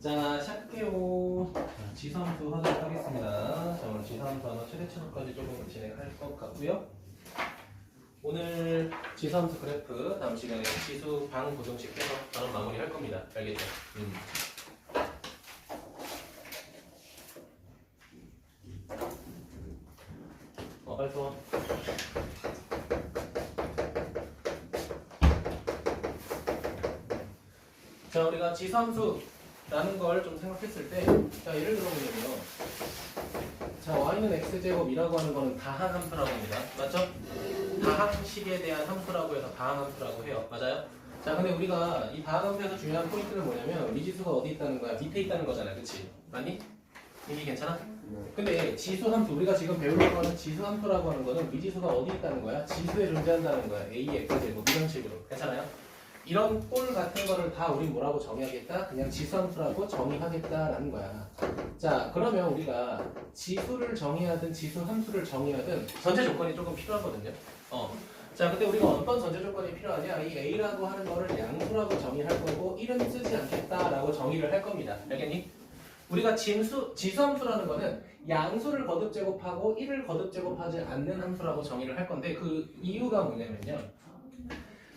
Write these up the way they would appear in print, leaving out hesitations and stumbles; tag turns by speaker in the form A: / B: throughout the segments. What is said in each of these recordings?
A: 자, 시작할게요. 자, 지수함수 하도록 하겠습니다. 자, 오늘 지수함수 하나 최대 치수까지 조금 진행할 것 같고요. 오늘 지수함수 그래프 다음 시간에 지수 방 고정식 해서 바로 마무리할 겁니다. 알겠죠? 빨리 써. 자, 우리가 지수함수라는 걸 좀 생각했을 때, 자, 예를 들어보면요. 자, y는 x제곱이라고 하는 거는 다항 함수라고 합니다. 맞죠? 다항식에 대한 함수라고 해서 다항 함수라고 해요. 맞아요? 자, 근데 우리가 이 다항 함수에서 중요한 포인트는 뭐냐면 미지수가 어디 있다는 거야? 밑에 있다는 거잖아. 그치? 맞니? 이게 괜찮아? 근데 지수 함수, 우리가 지금 배우려고 하는 지수 함수라고 하는 거는 미지수가 어디 있다는 거야? 지수에 존재한다는 거야. a, x제곱 이런 식으로. 괜찮아요? 이런 꼴 같은 거를 다 우린 뭐라고 정의하겠다? 그냥 지수함수라고 정의하겠다라는 거야. 자, 그러면 우리가 지수를 정의하든 지수함수를 정의하든 전제 조건이 조금 필요하거든요. 자, 근데 우리가 어떤 전제 조건이 필요하냐? 이 A라고 하는 거를 양수라고 정의할 거고 1은 쓰지 않겠다라고 정의를 할 겁니다. 알겠니? 우리가 지수함수라는 거는 양수를 거듭 제곱하고 1을 거듭 제곱하지 않는 함수라고 정의를 할 건데 그 이유가 뭐냐면요.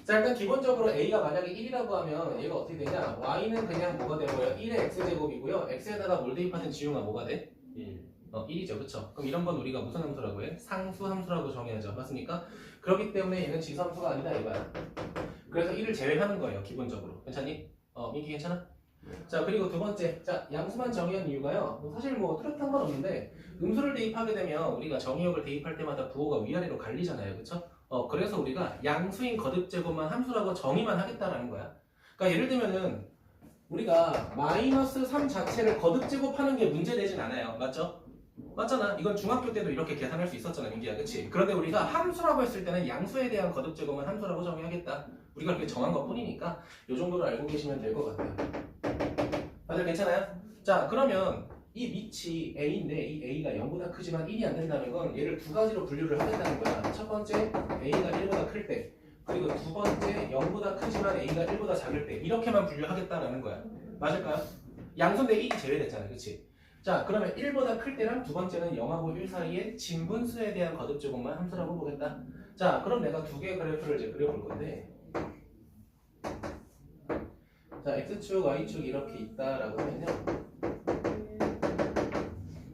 A: 자, 일단 기본적으로 a가 만약에 1이라고 하면 얘가 어떻게 되냐? y는 그냥 뭐가 되고요? 1의 x제곱이고요. x에다가 뭘 대입하든 지우가 뭐가 돼? 1. 1이죠. 그쵸? 그럼 이런 건 우리가 무슨 함수라고 해? 상수함수라고 정의하죠. 맞습니까? 그렇기 때문에 얘는 지수함수가 아니다 이거야. 그래서 1을 제외하는 거예요. 기본적으로. 괜찮니? 민기 괜찮아? 자, 그리고 두 번째. 자, 양수만 정의한 이유가요. 사실 뭐 뚜렷한 건 없는데 음수를 대입하게 되면 우리가 정의역을 대입할 때마다 부호가 위아래로 갈리잖아요. 그쵸? 그래서 우리가 양수인 거듭제곱만 함수라고 정의만 하겠다라는 거야. 그러니까 예를 들면은 우리가 마이너스 3 자체를 거듭제곱하는 게 문제되진 않아요. 맞죠? 맞잖아. 이건 중학교 때도 이렇게 계산할 수 있었잖아, 민기야. 그치? 그런데 우리가 함수라고 했을 때는 양수에 대한 거듭제곱만 함수라고 정의하겠다. 우리가 그렇게 정한 것 뿐이니까 이 정도로 알고 계시면 될 것 같아요. 다들 괜찮아요? 자, 그러면 이 밑이 a인데 이 a가 0보다 크지만 1이 안 된다는 건 얘를 두 가지로 분류를 하겠다는 거야. 첫 번째 a가 1보다 클 때, 그리고 두 번째 0보다 크지만 a가 1보다 작을 때 이렇게만 분류하겠다는 거야. 맞을까요? 양수인데 1이 제외됐잖아. 그치? 자, 그러면 1보다 클 때랑 두 번째는 0하고 1 사이에 진분수에 대한 거듭제곱만 함수라고 보겠다. 자, 그럼 내가 두 개의 그래프를 이제 그려볼 건데, 자, x축, y축 이렇게 있다라고 하면요.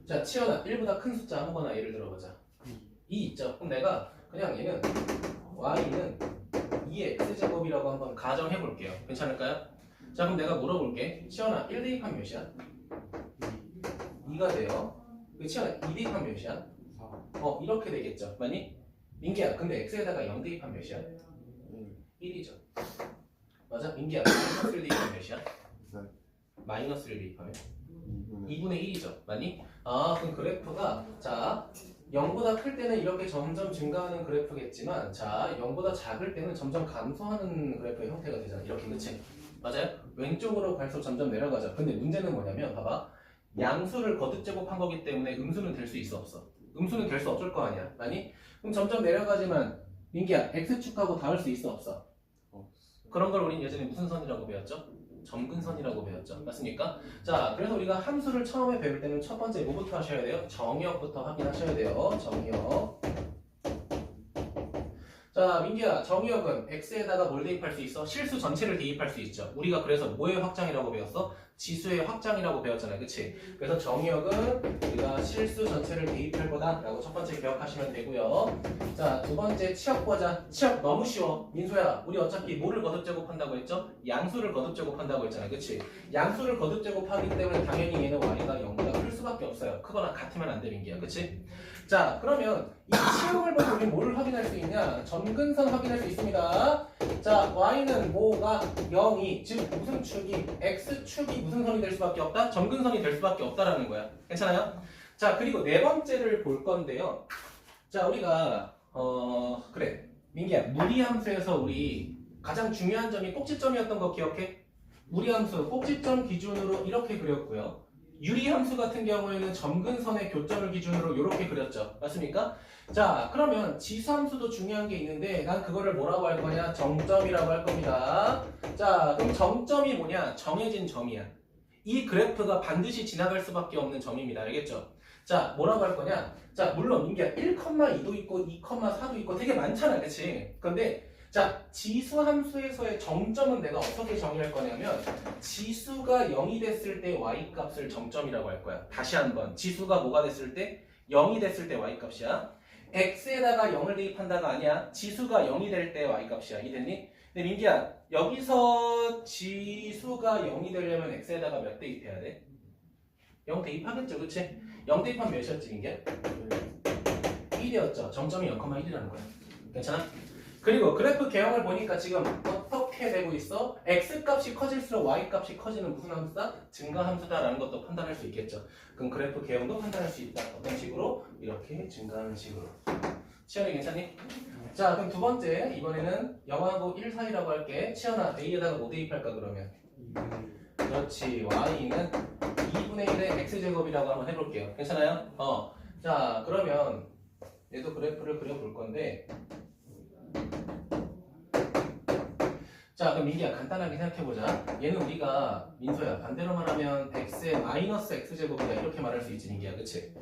A: 자, 치어나 1보다 큰 숫자 아무거나 예를 들어보자. 2 있죠? 그럼 내가 그냥 얘는 y는 2의 x제곱이라고 한번 가정해 볼게요. 괜찮을까요? 자, 그럼 내가 물어볼게. 치어나 1 대입하면 몇이야? 2가 돼요. 치어나 2 대입하면 몇이야? 4. 이렇게 되겠죠. 맞니? 민기야, 근데 x에다가 0 대입하면 몇이야? 1이죠. 맞아? 민기야, 마이너스 1 대입하면 몇이야? 마이너스 1 대입하면? 2분의 1이죠. 맞니? 그럼 그래프가, 자, 0보다 클 때는 이렇게 점점 증가하는 그래프겠지만, 자, 0보다 작을 때는 점점 감소하는 그래프의 형태가 되잖아. 이렇게, 그치? 맞아요? 왼쪽으로 갈수록 점점 내려가죠. 근데 문제는 뭐냐면, 봐봐. 양수를 거듭 제곱한 거기 때문에 음수는 될 수 있어, 없어? 음수는 될 수 없을 거 아니야. 맞니? 그럼 점점 내려가지만, 민기야, x축하고 닿을 수 있어, 없어? 그런 걸 우린 예전에 무슨 선이라고 배웠죠? 점근선이라고 배웠죠. 맞습니까? 자, 그래서 우리가 함수를 처음에 배울 때는 첫 번째 뭐부터 하셔야 돼요? 정의역부터 확인하셔야 돼요. 정의역. 자, 민기야, 정의역은 x에다가 뭘 대입할 수 있어? 실수 전체를 대입할 수 있죠. 우리가 그래서 뭐의 확장이라고 배웠어? 지수의 확장이라고 배웠잖아요. 그치? 그래서 정의역은 우리가 실수 전체를 대입할 거다라고 첫 번째 기억하시면 되고요. 자, 두 번째 치역 보자. 치역 너무 쉬워. 민소야, 우리 어차피 뭐를 거듭 제곱한다고 했죠? 양수를 거듭 제곱한다고 했잖아요. 그치? 양수를 거듭 제곱하기 때문에 당연히 얘는 y가 0보다 클 수밖에 없어요. 크거나 같으면 안 돼, 민기야. 그치? 자, 그러면 이 치역을 보고 우리 뭘 확인할 수 있냐? 점근선 확인할 수 있습니다. 자, y는 뭐가 0이, 즉 무슨 축이, x축이 무슨 선이 될 수밖에 없다? 점근선이 될 수밖에 없다라는 거야. 괜찮아요? 자, 그리고 네 번째를 볼 건데요. 자, 우리가 그래, 민기야, 무리함수에서 우리 가장 중요한 점이 꼭지점이었던 거 기억해? 무리함수 꼭지점 기준으로 이렇게 그렸고요. 유리함수 같은 경우에는 점근선의 교점을 기준으로 이렇게 그렸죠. 맞습니까? 자, 그러면 지수함수도 중요한 게 있는데 난 그거를 뭐라고 할 거냐? 정점이라고 할 겁니다. 자, 그럼 정점이 뭐냐? 정해진 점이야. 이 그래프가 반드시 지나갈 수밖에 없는 점입니다. 알겠죠? 자, 뭐라고 할 거냐? 자, 물론 민기야 1,2도 있고 2,4도 있고 되게 많잖아, 그치? 근데 자, 지수 함수에서의 정점은 내가 어떻게 정의할 거냐면 지수가 0이 됐을 때 y값을 정점이라고 할 거야. 다시 한번 지수가 뭐가 됐을 때? 0이 됐을 때 y값이야. x에다가 0을 대입한다가 아니야. 지수가 0이 될 때 y값이야. 이해됐니? 근데 민기야 여기서 지수가 0이 되려면 x에다가 몇 대입해야 돼? 0 대입하겠죠, 그치? 0 대입하면 몇이었지, 민기야? 1이었죠. 정점이 0,1이라는 거야. 괜찮아? 그리고 그래프 개형을 보니까 지금 어떻게 되고 있어? x값이 커질수록 y값이 커지는 무슨 함수다? 증가함수다라는 것도 판단할 수 있겠죠. 그럼 그래프 개형도 판단할 수 있다. 어떤 식으로? 이렇게 증가하는 식으로. 치현이 괜찮니? 자, 그럼 두 번째 이번에는 0하고 1 사이라고 할게. 치현아, a에다가 뭐 대입할까 그러면? 그렇지. y는 2분의 1의 x제곱이라고 한번 해볼게요. 괜찮아요? 자, 그러면 얘도 그래프를 그려볼 건데 자, 그럼 민기야 간단하게 생각해보자. 얘는 우리가 민서야 반대로 말하면 x의 마이너스 x제곱이다 이렇게 말할 수 있지 민기야, 그치?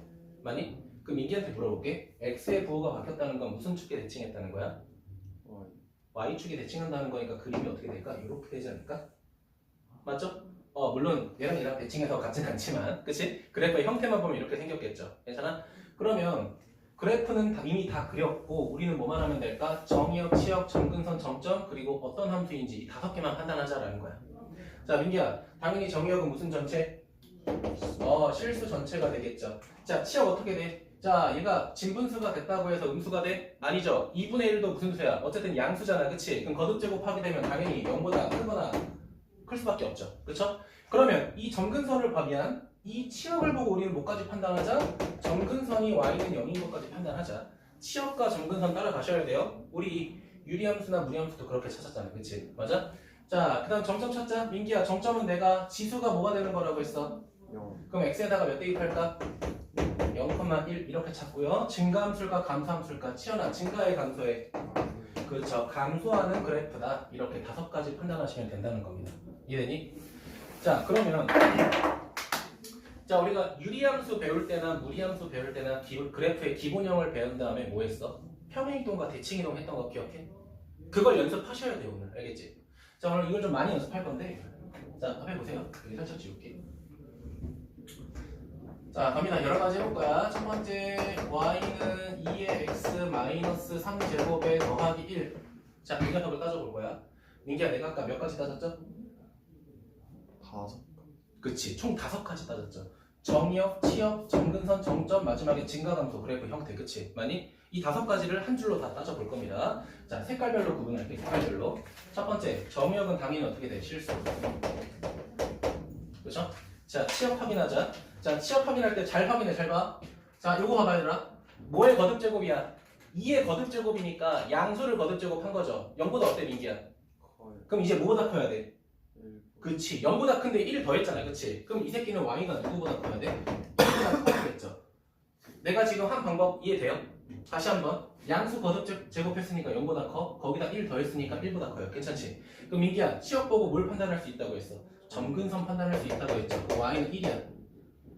A: 맞니? 그럼 민기한테 물어볼게. x의 부호가 바뀌었다는 건 무슨 축에 대칭했다는 거야? y축에 대칭한다는 거니까 그림이 어떻게 될까? 이렇게 되지 않을까? 맞죠? 물론 얘랑 대칭해서 같진 않지만 그치? 그래프의 형태만 보면 이렇게 생겼겠죠. 괜찮아? 그러면 그래프는 이미 다 그렸고 우리는 뭐만 하면 될까? 정의역, 치역, 점근선, 점점 그리고 어떤 함수인지 이 5개만 판단하자라는 거야. 자, 민기야 당연히 정의역은 무슨 전체? 실수 전체가 되겠죠. 자, 치역 어떻게 돼? 자, 얘가 진분수가 됐다고 해서 음수가 돼? 아니죠. 2분의 1도 무슨 수야? 어쨌든 양수잖아, 그치? 그럼 거듭제곱하게 되면 당연히 0보다 크거나 클 수밖에 없죠. 그쵸? 그러면 이 점근선을 범위한 이 치역을 보고 우리는 뭐까지 판단하자? 점근선이 y는 0인 것까지 판단하자. 치역과 점근선 따라가셔야 돼요. 우리 유리함수나 무리함수도 그렇게 찾았잖아, 그치? 맞아? 자, 그 다음 점점 찾자. 민기야, 정점은 내가 지수가 뭐가 되는 거라고 했어?
B: 0.
A: 그럼 x에다가 몇 대입할까? 0,1 이렇게 찾고요. 증가함수일까 감소함수일까? 치현아, 증가의 감소에 그렇죠. 감소하는 그래프다. 이렇게 5가지 판단하시면 된다는 겁니다. 이해되니? 자, 그러면 자, 우리가 유리함수 배울 때나 무리함수 배울 때나 그래프의 기본형을 배운 다음에 뭐 했어? 평행이동과 대칭이동 했던 거 기억해? 그걸 연습하셔야 돼요, 오늘. 알겠지? 자, 오늘 이걸 좀 많이 연습할 건데 자, 한번 해보세요. 여기 살짝 지울게. 자, 갑니다. 여러 가지 해볼 거야. 첫 번째, y는 2의 x 마이너스 3제곱에 더하기 1. 자, 이 녀석을 따져볼 거야. 민기야, 내가 아까 몇 가지 따졌죠?
B: 5.
A: 그치, 총 5가지 따졌죠. 정의역, 치역, 점근선, 정점, 마지막에 증가감소 그래프 형태, 그치? 많이? 이 5가지를 한 줄로 다 따져볼 겁니다. 자, 색깔별로 구분할게, 색깔별로. 첫 번째, 정의역은 당연히 어떻게 돼? 실수. 그쵸? 자, 치역 확인하자. 자, 치역 확인할 때 잘 확인해, 잘 봐. 자, 요거 봐봐, 얘들아. 뭐의 거듭제곱이야? 2의 거듭제곱이니까 양수를 거듭제곱한 거죠. 0보다 어때, 민기야? 그럼 이제 뭐보다 커야 돼? 그치, 0보다 큰데 1 더했잖아, 그치? 그럼 이 새끼는 y가 누구보다 커야 돼? 1보다 커야겠죠. 내가 지금 한 방법 이해돼요? 다시 한번. 양수 거듭제곱했으니까 0보다 커. 거기다 1 더했으니까 1보다 커요. 괜찮지? 그럼 민기야, 치역 보고 뭘 판단할 수 있다고 했어? 점근선 판단할 수 있다고 했죠. 그 y는 1이야.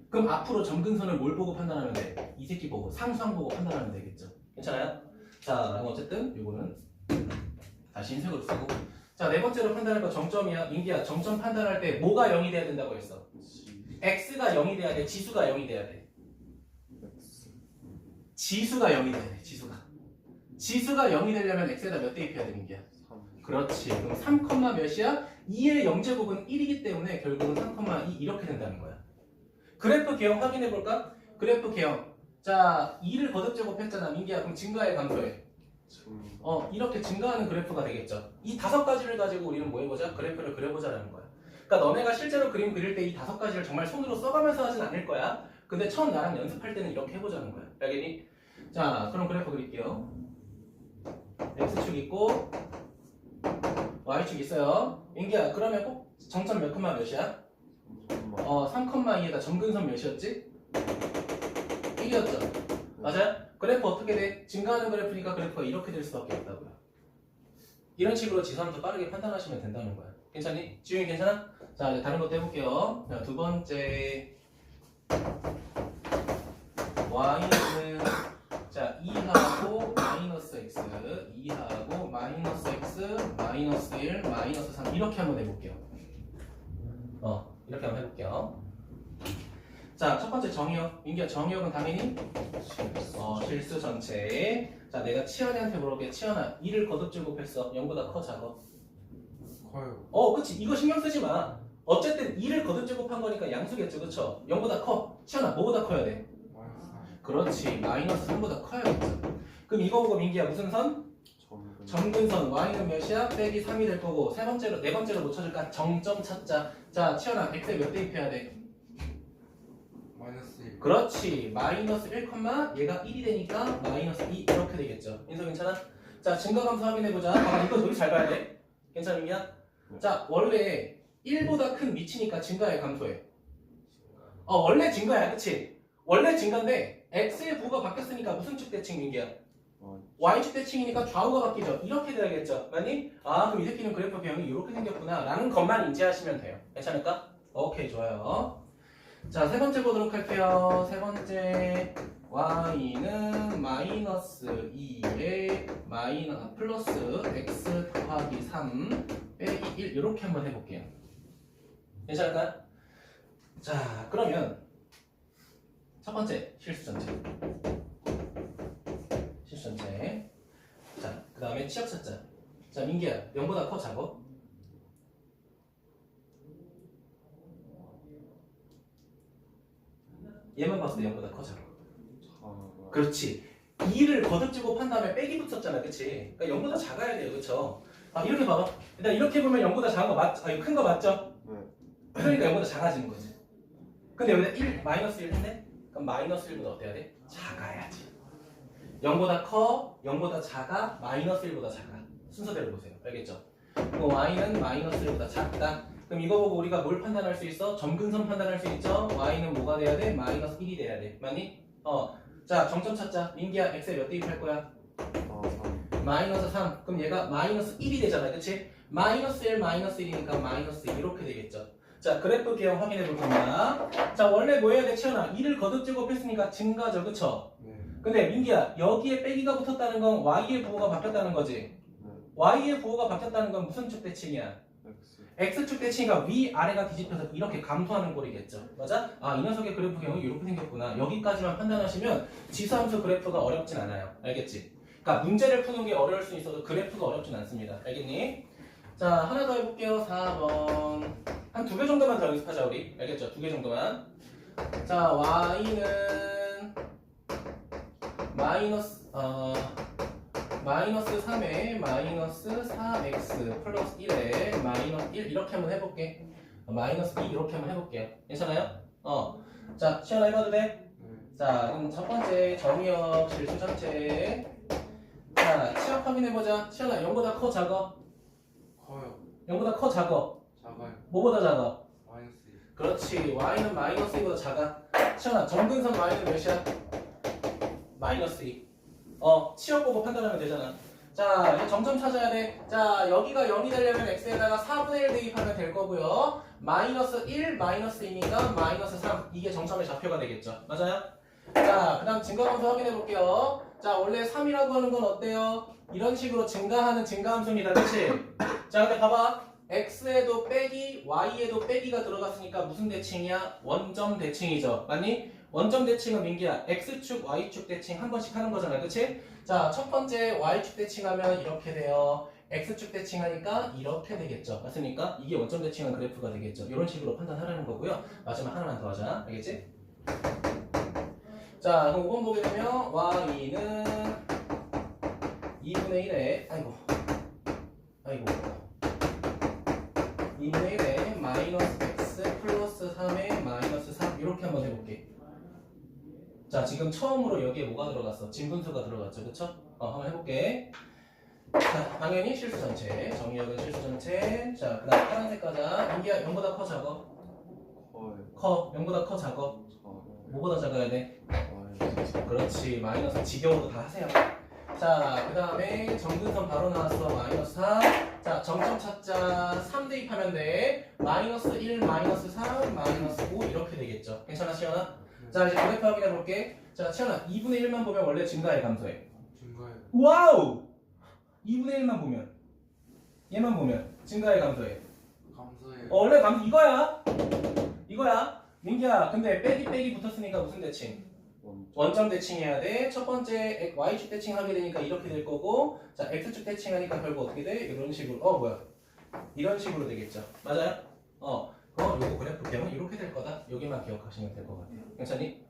A: 그럼 앞으로 점근선을 뭘 보고 판단하면 돼? 이 새끼 보고, 상수항 보고 판단하면 되겠죠. 괜찮아요? 자, 그럼 어쨌든 이거는 다시 흰색으로 쓰고. 자, 네 번째로 판단할 거 정점이야. 민기야, 정점 판단할 때 뭐가 0이 돼야 된다고 했어? x가 0이 돼야 돼? 지수가 0이 돼야 돼? 지수가 0이 돼야 돼, 지수가. 지수가 0이 되려면 x에다 몇 대입해야 돼, 민기야?
B: 3.
A: 그렇지. 그럼 3, 몇이야? 2의 0제곱은 1이기 때문에 결국은 3,2 이렇게 된다는 거야. 그래프 개형 확인해 볼까? 그래프 개형. 자, 2를 거듭제곱했잖아, 민기야. 그럼 증가해, 감소해? 이렇게 증가하는 그래프가 되겠죠. 이 5가지를 가지고 우리는 뭐 해보자? 그래프를 그려보자라는 거야. 그러니까 너네가 실제로 그림 그릴 때 이 5가지를 정말 손으로 써가면서 하진 않을 거야. 근데 처음 나랑 연습할 때는 이렇게 해보자는 거야. 알겠니? 자, 그럼 그래프 그릴게요. x축 있고 y축 있어요. 민기야, 그러면 꼭 정점 몇 컴마 몇이야? 3,2에다 점근선 몇이었지? 1이었죠. 맞아요? 그래프 어떻게 돼? 증가하는 그래프니까 그래프가 이렇게 될 수밖에 없다고요. 이런 식으로 지수함수 빠르게 판단하시면 된다는 거야. 괜찮니? 지웅이 괜찮아? 자, 이제 다른 것도 해볼게요. 자, 두 번째 y는 자 2하고 마이너스 x 2하고 마이너스 x 마이너스 1 마이너스 3 이렇게 한번 해볼게요. 이렇게 한번 해볼게요. 자, 첫 번째 정의역. 민기야, 정의역은 당연히 실수 전체. 자, 내가 치현이한테 물어볼게. 치현아, 2를 거듭제곱했어. 0보다 커, 작아?
B: 커요.
A: 그치. 이거 신경 쓰지 마. 어쨌든 2를 거듭제곱한 거니까 양수겠죠, 그쵸? 0보다 커. 치현아, 뭐보다 커야 돼? 그렇지. 마이너스 3보다 커야겠죠. 그럼 이거 보고 민기야, 무슨 선? 점근선. y는 몇이야? 빼기 3이 될 거고. 네 번째로 못 찾을까? 정점 찾자. 자, 치현아, x에 몇 대입해야 돼?
B: 마이너스 1.
A: 그렇지. 마이너스 1, 얘가 1이 되니까 마이너스 2 이렇게 되겠죠. 인수 괜찮아? 자, 증가함수 확인해보자. 봐봐, 이거 여기 잘 봐야 돼. 괜찮아, 민기야? 자, 원래 1보다 큰 미치니까 증가해, 감소해? 원래 증가야, 그치? 원래 증가인데 x의 부호가 바뀌었으니까 무슨 축 대칭, 민기야? y축 대칭이니까 좌우가 바뀌죠. 이렇게 돼야겠죠. 맞니? 그럼 이 새끼는 그래프 배경이 이렇게 생겼구나 라는 것만 인지하시면 돼요. 괜찮을까? 오케이, 좋아요. 자, 세 번째 보도록 할게요. 세 번째 y는 마이너스 2에 플러스 x 더하기 3 빼기 1 이렇게 한번 해볼게요. 괜찮을까요? 자, 그러면 첫 번째 실수 전체. 자, 그 다음에 치역 찾자. 자, 민기야, 0보다 커, 작어? 얘만 봤을 때 0보다 커, 작어? 그렇지. 2를 거듭제곱한 다음에 빼기 붙였잖아, 그치? 그러니까 0보다 작아야 돼요, 그쵸? 이렇게 봐봐. 일단 이렇게 보면 0보다 작은 거 맞죠? 큰 거 맞죠?
B: 네.
A: 그러니까 0보다 작아지는 거지. 근데 여기다 1, 마이너스 1 했네? 그럼 마이너스 1보다 어때야 돼? 작아야지. 0보다 커, 0보다 작아, 마이너스 1보다 작아. 순서대로 보세요. 알겠죠? 그럼 y는 마이너스 1보다 작다. 그럼 이거 보고 우리가 뭘 판단할 수 있어? 점근선 판단할 수 있죠? y는 뭐가 돼야 돼? 마이너스 1이 돼야 돼. 맞니? 자, 정점 찾자. 민기야, x에 몇 대입할 거야? 마이너스 3. 그럼 얘가 마이너스 1이 되잖아. 그치? 마이너스 1, 마이너스 1이니까 마이너스 2 이렇게 되겠죠. 자, 그래프 기형 확인해 볼 겁니다. 자, 원래 뭐 해야 돼, 치현아? 2를 거듭제곱했으니까 증가죠, 그쵸?
B: 네.
A: 근데 민기야, 여기에 빼기가 붙었다는 건 y의 부호가 바뀌었다는 거지? y의 부호가 바뀌었다는 건 무슨 축 대칭이야? x축 대칭이니까 위아래가 뒤집혀서 이렇게 감소하는 꼴이겠죠. 맞아? 이 녀석의 그래프 기형이 이렇게 생겼구나. 여기까지만 판단하시면 지수함수 그래프가 어렵진 않아요. 알겠지? 그러니까 문제를 푸는 게 어려울 수 있어도 그래프가 어렵진 않습니다. 알겠니? 자, 하나 더 해볼게요. 4번. 한 2개 정도만 더 연습하자, 우리. 알겠죠? 2개 정도만. 자, y는 마이너스 3에 마이너스 4x 플러스 1에 마이너스 1 이렇게 한번 해볼게. 마이너스 2 이렇게 한번 해볼게요. 괜찮아요? 자, 시연아 해봐도 돼? 자, 그럼 첫 번째 정의역 실수 전체. 자, 치역 확인해보자. 시연아, 0보다 커, 작아?
B: 커요.
A: 0보다 커, 작아?
B: 작아요.
A: 뭐보다 작아?
B: 마이너스 2.
A: 그렇지. y는 마이너스 2보다 작아. 시연아, 점근선 y는 몇이야? 마이너스 2. 치역 보고 판단하면 되잖아. 자, 이제 정점 찾아야 돼. 자, 여기가 0이 되려면 x에다가 4분의 1 대입하면 될 거고요. 마이너스 1, 마이너스 2니까 마이너스 3. 이게 정점의 좌표가 되겠죠. 맞아요? 자, 그 다음 증가함수 확인해 볼게요. 자, 원래 3이라고 하는 건 어때요? 이런 식으로 증가하는 증가함수입니다. 그치? 자, 근데 봐봐. x에도 빼기, y에도 빼기가 들어갔으니까 무슨 대칭이야? 원점 대칭이죠. 맞니? 원점 대칭은 민기야, x축, y축 대칭 한 번씩 하는 거잖아. 그치? 자, 첫 번째 y축 대칭하면 이렇게 돼요. x축 대칭하니까 이렇게 되겠죠. 맞습니까? 이게 원점 대칭한 그래프가 되겠죠. 이런 식으로 판단하라는 거고요. 마지막 하나만 더 하자. 알겠지? 자, 그럼 5번 보게 되면 y는 2분의 1에 아이고 2분의 1에 마이너스 x 플러스 3에 마이너스 3 이렇게 한번 해볼게. 자, 지금 처음으로 여기에 뭐가 들어갔어? 진분수가 들어갔죠, 그쵸? 한번 해볼게. 자, 당연히 실수 전체. 정의역은 실수 전체. 자, 그 다음 파란색 가자. 민기야, 0보다 커, 작아? 커. 0보다 커, 작아? 뭐보다 작아야 돼? 그렇지. 마이너스 지겨워도 다 하세요. 자, 그 다음에 정근선 바로 나왔어. 마이너스 4. 자, 정점 찾자. 3 대입하면 돼. 마이너스 1, 마이너스 3, 마이너스 5 이렇게 되겠죠. 괜찮아, 시연아? 자, 이제 그래프 확인해 볼게. 자, 시연아, 2분의 1만 보면 원래 증가해, 감소해?
B: 증가해요.
A: 와우! 2분의 1만 보면 얘만 보면 증가해, 감소해?
B: 감소해요.
A: 원래 감소 이거야. 이거야. 민기야, 근데 빼기 붙었으니까 무슨 대칭? 원점 대칭해야 돼. 첫 번째 y축 대칭하게 되니까 이렇게 될 거고, 자 x축 대칭하니까 결국 어떻게 돼? 이런 식으로. 뭐야? 이런 식으로 되겠죠. 맞아요? 요거 그래프 기억은 이렇게 될 거다. 여기만 기억하시면 될 것 같아요. 괜찮니?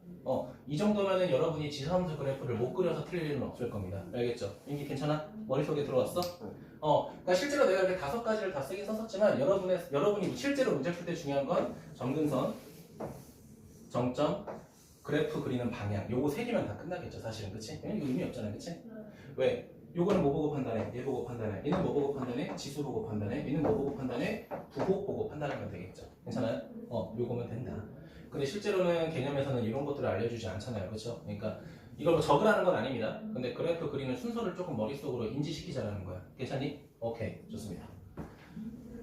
A: 이 정도면은 여러분이 지수함수 그래프를 못 그려서 틀릴 일은 없을 겁니다. 알겠죠? 민기 괜찮아? 머릿속에 들어왔어? 그러니까 실제로 내가 이렇게 5가지를 다 쓰긴 썼었지만 여러분이 실제로 문제 풀 때 중요한 건 점근선, 정점, 그래프 그리는 방향. 요거 3개면 다 끝나겠죠, 사실은. 그치? 이거 의미 없잖아, 그치? 왜? 요거는 뭐 보고 판단해? 얘 보고 판단해. 얘는 뭐 보고 판단해? 지수 보고 판단해. 얘는 뭐 보고 판단해? 부호 보고 판단하면 되겠죠. 괜찮아요? 요거면 된다. 근데 실제로는 개념에서는 이런 것들을 알려주지 않잖아요. 그쵸? 그러니까 이걸 뭐 적으라는 건 아닙니다. 근데 그래프 그리는 순서를 조금 머릿속으로 인지시키자라는 거야. 괜찮니? 오케이. 좋습니다.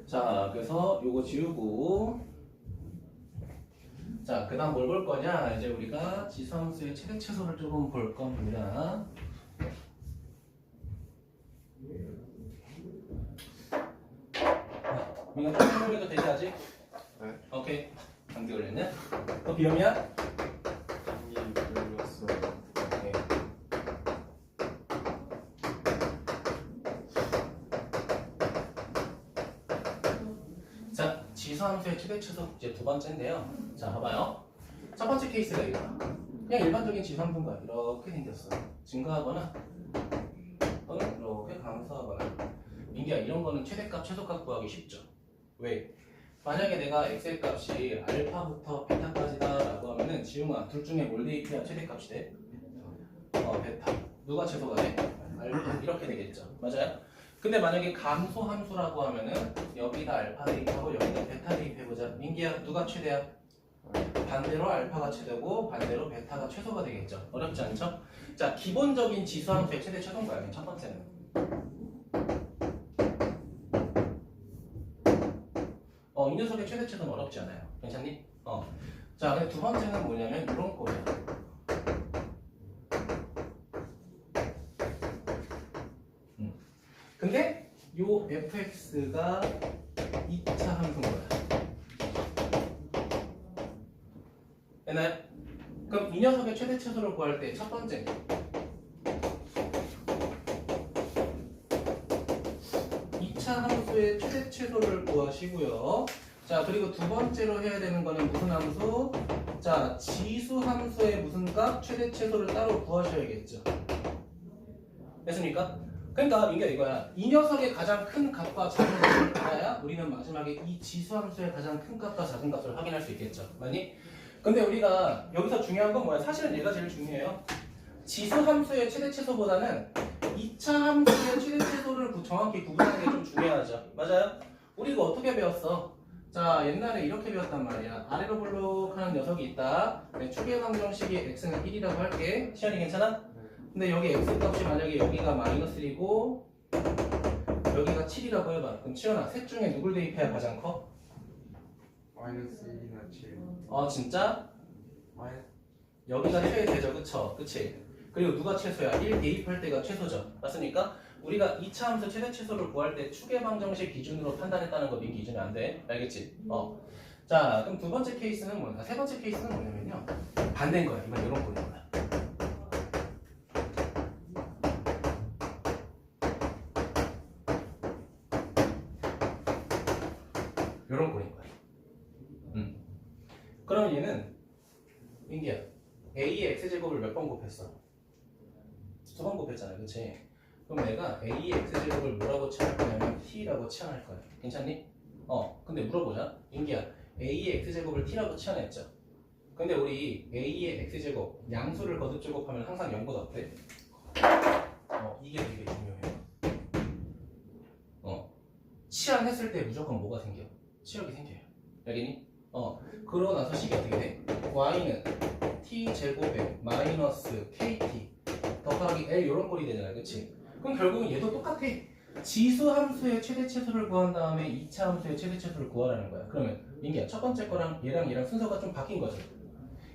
A: 자, 그래서 요거 지우고, 자, 그 다음 뭘 볼 거냐? 이제 우리가 지수함수의 최대 최소를 조금 볼 겁니다. 이거 좀 설명해도 되지 아직?
B: 네.
A: 오케이. 감기 걸렸냐? 또 비염이야?
B: 감기 걸렸어요.
A: 오케이. 자, 지수함수의 최대 최소 이제 2번째인데요. 자, 봐봐요. 첫 번째 케이스가 이거. 그냥 일반적인 지수함수가 이렇게 생겼어. 증가하거나 또는 이렇게 감소하거나. 민기야, 이런 거는 최대값, 최소값 구하기 쉽죠. 왜? 만약에 내가 엑셀 값이 알파부터 베타까지다라고 하면은 지웅아, 둘 중에 뭘 대입해야 최대값이 돼? 베타. 누가 최소가 돼? 알파. 이렇게 되겠죠. 맞아요? 근데 만약에 감소 함수라고 하면은 여기다 알파 대입하고 여기다 베타 대입해보자. 민기야, 누가 최대야? 반대로 알파가 최대고 반대로 베타가 최소가 되겠죠. 어렵지 않죠? 자, 기본적인 지수함수의 최대 최소인 거야. 첫 번째는. 이 녀석의 최대 최소는 어렵지 않아요. 괜찮니? 자, 근데 두 번째는 뭐냐면 이런 거예요. 근데 요 fx가 2차 함수인 거야. 됐나요? 그럼 이 녀석의 최대 최소를 구할 때 첫 번째 2차 함수의 최대 최소를 구하시고요. 자, 그리고 두 번째로 해야 되는 거는 무슨 함수? 자, 지수 함수의 무슨 값? 최대 최소를 따로 구하셔야겠죠. 됐습니까? 그러니까 민기야 이거야. 이 녀석의 가장 큰 값과 작은 값을 알아야 우리는 마지막에 이 지수 함수의 가장 큰 값과 작은 값을 확인할 수 있겠죠. 맞니? 근데 우리가 여기서 중요한 건 뭐야? 사실은 얘가 제일 중요해요. 지수 함수의 최대 최소보다는 2차 함수의 최대 최소를 정확히 구분하는 게 좀 중요하죠. 맞아요? 우리 이거 어떻게 배웠어? 자, 옛날에 이렇게 배웠단 말이야. 아래로 볼록하는 녀석이 있다. 추계 방정식이 x는 1이라고 할게. 시연이 괜찮아? 근데 여기 x 값이 만약에 여기가 마이너스 1이고 여기가 7이라고 해봐. 그럼 치연아, 셋 중에 누굴 대입해야 가장 커?
B: 마이너스 1이나 7.
A: 진짜? 여기가 최대죠. 그쵸? 그치? 그리고 누가 최소야? 1 대입할 때가 최소죠. 맞습니까? 우리가 2차 함수 최대 최소를 구할 때 추계 방정식 기준으로 판단했다는 거 민 기준이 안 돼. 알겠지? 자, 그럼 두 번째 케이스는 뭐냐? 세 번째 케이스는 뭐냐면요. 반대인 거야. 이건 이런 꼴인 거야. 이런 꼴인 거야. 그러면 얘는 민기야, a의 x제곱을 몇 번 곱했어? 2번 곱했잖아. 그치? 그럼 내가 a의 x제곱을 뭐라고 치환할 거냐면 t라고 치환할 거야. 괜찮니? 근데 물어보자. 민기야, a의 x제곱을 t라고 치환했죠? 근데 우리 a의 x제곱 양수를 거듭 제곱하면 항상 0보다 어때? 이게 되게 중요해요. 치환했을 때 무조건 뭐가 생겨? 치역이 생겨요. 알겠니? 그러고 나서 식이 어떻게 돼? y는 t제곱에 마이너스 kt 더하기 L 이런 꼴이 되잖아, 그치? 그럼 결국은 얘도 똑같아. 지수 함수의 최대 최소를 구한 다음에 2차 함수의 최대 최소를 구하라는 거야. 그러면 민기야, 첫 번째 거랑 얘랑 순서가 좀 바뀐 거죠.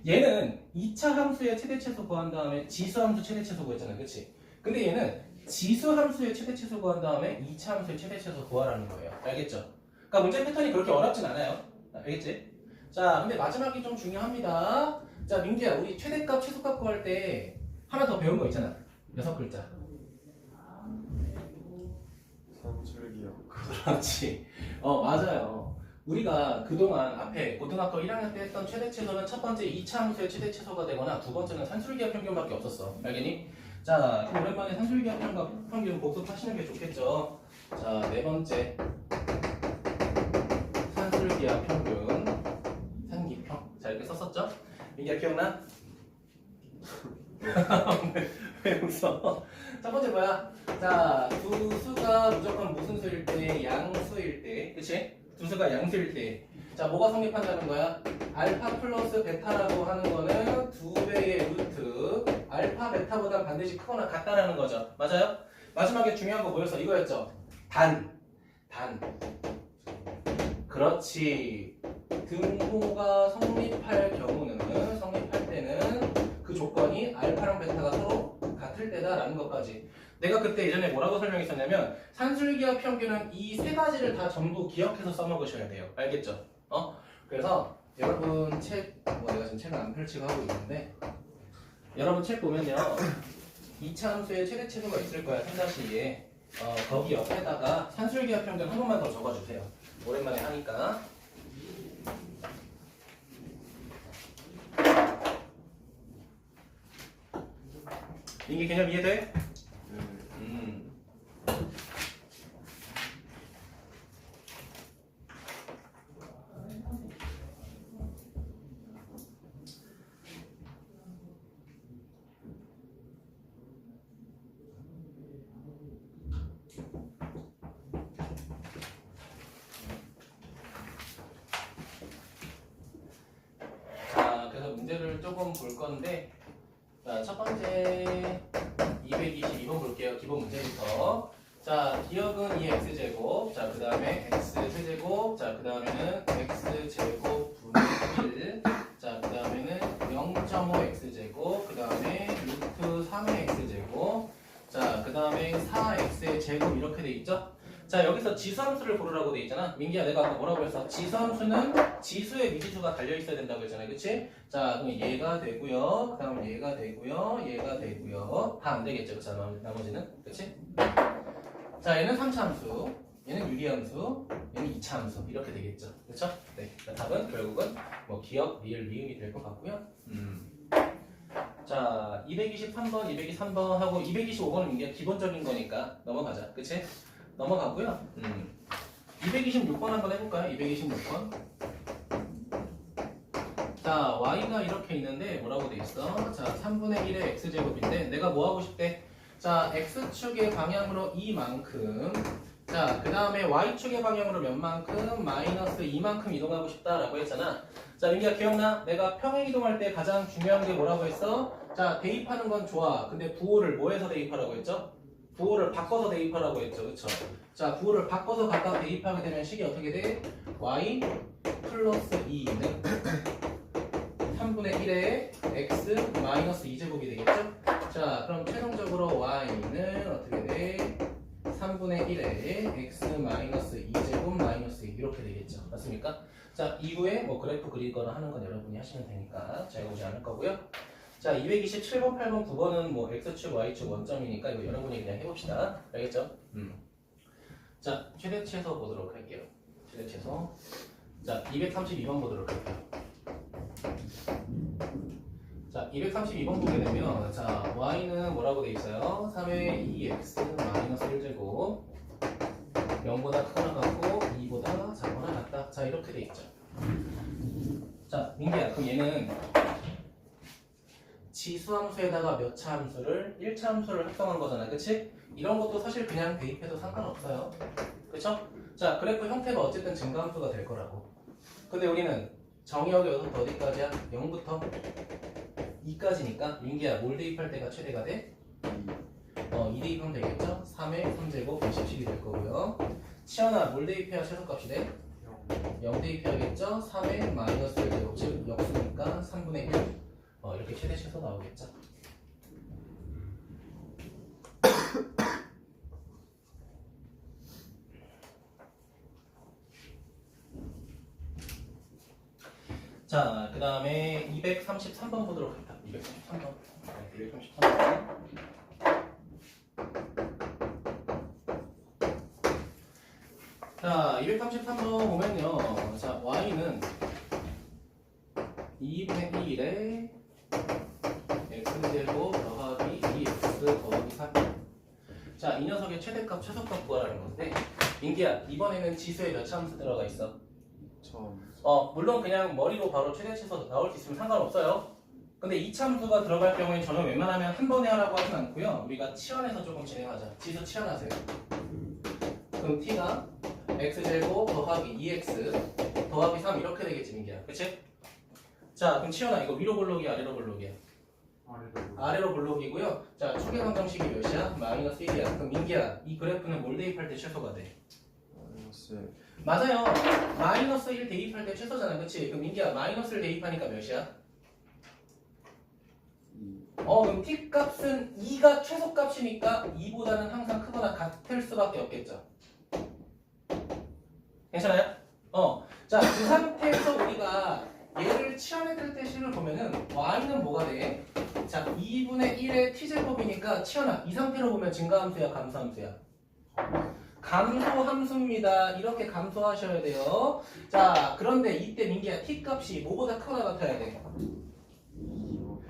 A: 얘는 2차 함수의 최대 최소 구한 다음에 지수 함수 최대 최소 구했잖아, 그치? 근데 얘는 지수 함수의 최대 최소 구한 다음에 2차 함수의 최대 최소 구하라는 거예요. 알겠죠? 그러니까 문제 패턴이 그렇게 어렵진 않아요. 알겠지? 자, 근데 마지막이 좀 중요합니다. 자, 민기야, 우리 최대값, 최소값 구할 때 하나 더 배운 거 있잖아. 6글자.
B: 산술기억.
A: 그렇지. 맞아요. 우리가 그동안 앞에 고등학교 1학년 때 했던 최대 최소는 첫 번째 2차 함수의 최대 최소가 되거나 두 번째는 산술기하 평균밖에 없었어. 알겠니? 자, 그럼 오랜만에 산술기하 평균 복습하시는 게 좋겠죠. 자, 네 번째 산술기하 평균 산기평. 자, 이렇게 썼었죠? 민기야 기억나? 왜 웃어? 첫 번째 뭐야? 자, 두 수가 무조건 무슨 수일 때? 양수일 때. 그치? 두 수가 양수일 때. 자, 뭐가 성립한다는 거야? 알파 플러스 베타라고 하는 거는 두 배의 루트. 알파, 베타보다 반드시 크거나 같다라는 거죠. 맞아요? 마지막에 중요한 거 뭐였어? 이거였죠? 단. 그렇지. 등호가 성립할 때는 그 조건이 알파랑 베타가 서로 같을 때다라는 것까지. 내가 그때 예전에 뭐라고 설명했었냐면 산술기하 평균은 이 세 가지를 다 전부 기억해서 써먹으셔야 돼요. 알겠죠? 그래서 여러분 내가 지금 책을 안 펼치고 하고 있는데 여러분 책 보면요 2차 함수의 최대 최소가 있을 거야. 3-2에 거기 옆에다가 산술기하 평균 한 번만 더 적어주세요. 오랜만에 하니까. 민기 개념 이해돼? 자, 그래서 문제를 조금 볼 건데, 자, 첫 번째 222번 볼게요. 기본 문제부터. 자, 기억은 2x제곱. 자, 그 다음에 x세제곱. 자, 그 다음에는 x제곱 분의 1. 자, 그 다음에는 0.5x제곱. 그 다음에 루트 3의 x제곱. 자, 그 다음에 4x의 제곱 이렇게 돼 있죠? 자, 여기서 지수함수를 고르라고 돼 있잖아. 민기야, 내가 아까 뭐라고 했어? 지수함수는 지수의 미지수가 달려 있어야 된다고 했잖아, 그치? 자, 그럼 얘가 되고요. 그 다음 얘가 되고요. 얘가 되고요. 다 안 되겠죠, 그치? 나머지는, 그치? 자, 얘는 3차 함수, 얘는 유리함수, 얘는 2차 함수 이렇게 되겠죠, 그렇죠? 네, 답은 결국은 뭐 기억, 리을, 미음이 될 것 같고요. 자, 223번, 223번 하고 225번은 민기야 기본적인 거니까 넘어가자, 그치? 넘어가고요. 226번 한번 해볼까요? 226번. 자, y가 이렇게 있는데 뭐라고 돼 있어? 자, 3분의 1의 x제곱인데 내가 뭐 하고 싶대? 자, x축의 방향으로 이만큼. 자, 그 다음에 y축의 방향으로 몇 만큼? 마이너스 2만큼 이동하고 싶다라고 했잖아. 자, 민기야 기억나? 내가 평행 이동할 때 가장 중요한 게 뭐라고 했어? 자, 대입하는 건 좋아. 근데 부호를 뭐해서 대입하라고 했죠? 부호를 바꿔서 대입하라고 했죠, 그쵸? 자, 부호를 바꿔서 각각 대입하게 되면 식이 어떻게 돼? y 플러스 2는 3분의 1의 x 마이너스 2제곱이 되겠죠? 자, 그럼 최종적으로 y는 어떻게 돼? 3분의 1의 x 마이너스 2제곱 마이너스 2 이렇게 되겠죠? 맞습니까? 자, 이후에 뭐 그래프 그리거나 하는 건 여러분이 하시면 되니까 제가 오지 않을 거고요. 자, 227번, 8번, 9번은 뭐 x축, y축 원점이니까 이거 여러분이 그냥 해봅시다. 알겠죠? 자, 최대 최소 보도록 할게요. 최대 최소. 자, 232번 보도록 할게요. 자, 232번 보게 되면 자, y는 뭐라고 돼 있어요? 3의 2x 마이너스 1제곱 0보다 크거나 같고 2보다 작거나 같다. 자, 이렇게 돼 있죠. 자, 민기야, 그럼 얘는 지수함수에다가 몇 차 함수를 1차 함수를 합성한 거잖아, 그치? 이런 것도 사실 그냥 대입해도 상관없어요, 그쵸? 자, 그래프 형태가 어쨌든 증가함수가 될 거라고. 근데 우리는 정의역이 어디부터 어디까지야? 0부터 2까지니까 민기야, 뭘 대입할 때가 최대가 돼? 2 대입하면 되겠죠? 3의 3제곱 117이 될 거고요. 치환아 뭘 대입해야 최소값이 돼? 0 대입해야겠죠? 3의 마이너스 1제곱 즉 역수니까 3분의 1 이렇게 최대 최소 나오겠죠? 자, 그 다음에 233번 보도록 합니다. 233번. 233번. 자, 233번 보면요. 자, y는 2분의 1에 x제곱 더하기 2x 더하기 3. 자, 이 녀석의 최대값, 최소값 구하라는 건데, 민기야, 이번에는 지수에 몇 참수 들어가 있어? 물론 그냥 머리로 바로 최대 최소 나올 수 있으면 상관없어요. 근데 이 참수가 들어갈 경우에 저는 웬만하면 한 번에 하라고 하진 않고요. 우리가 치환해서 조금 진행하자. 지수 치환하세요. 그럼 t가 x제곱 더하기 2x 더하기 3 이렇게 되겠지, 민기야. 그치? 자, 그럼 치환아 이거 위로 볼록이야, 아래로 볼록이야? 아래로 볼록이고요. 자, 축의 방정식이 몇이야? 마이너스 1이야. 그럼 민기야, 이 그래프는 뭘 대입할 때 최소가 돼? 맞아요. 마이너스 1 대입할 때 최소잖아. 그치? 그럼 민기야, 마이너스를 대입하니까 몇이야? 그럼 t 값은 2가 최소값이니까 2보다는 항상 크거나 같을 수밖에 없겠죠. 괜찮아요? 자, 그 상태에서 우리가 얘를 치환했을 때 식을 보면은 y는 뭐가 돼? 자, 2분의 1의 t제곱이니까 치환아, 이 상태로 보면 증가함수야, 감소함수야? 감소함수입니다. 이렇게 감소하셔야 돼요. 자, 그런데 이때 민기야, t 값이 뭐보다 크거나 같아야 돼?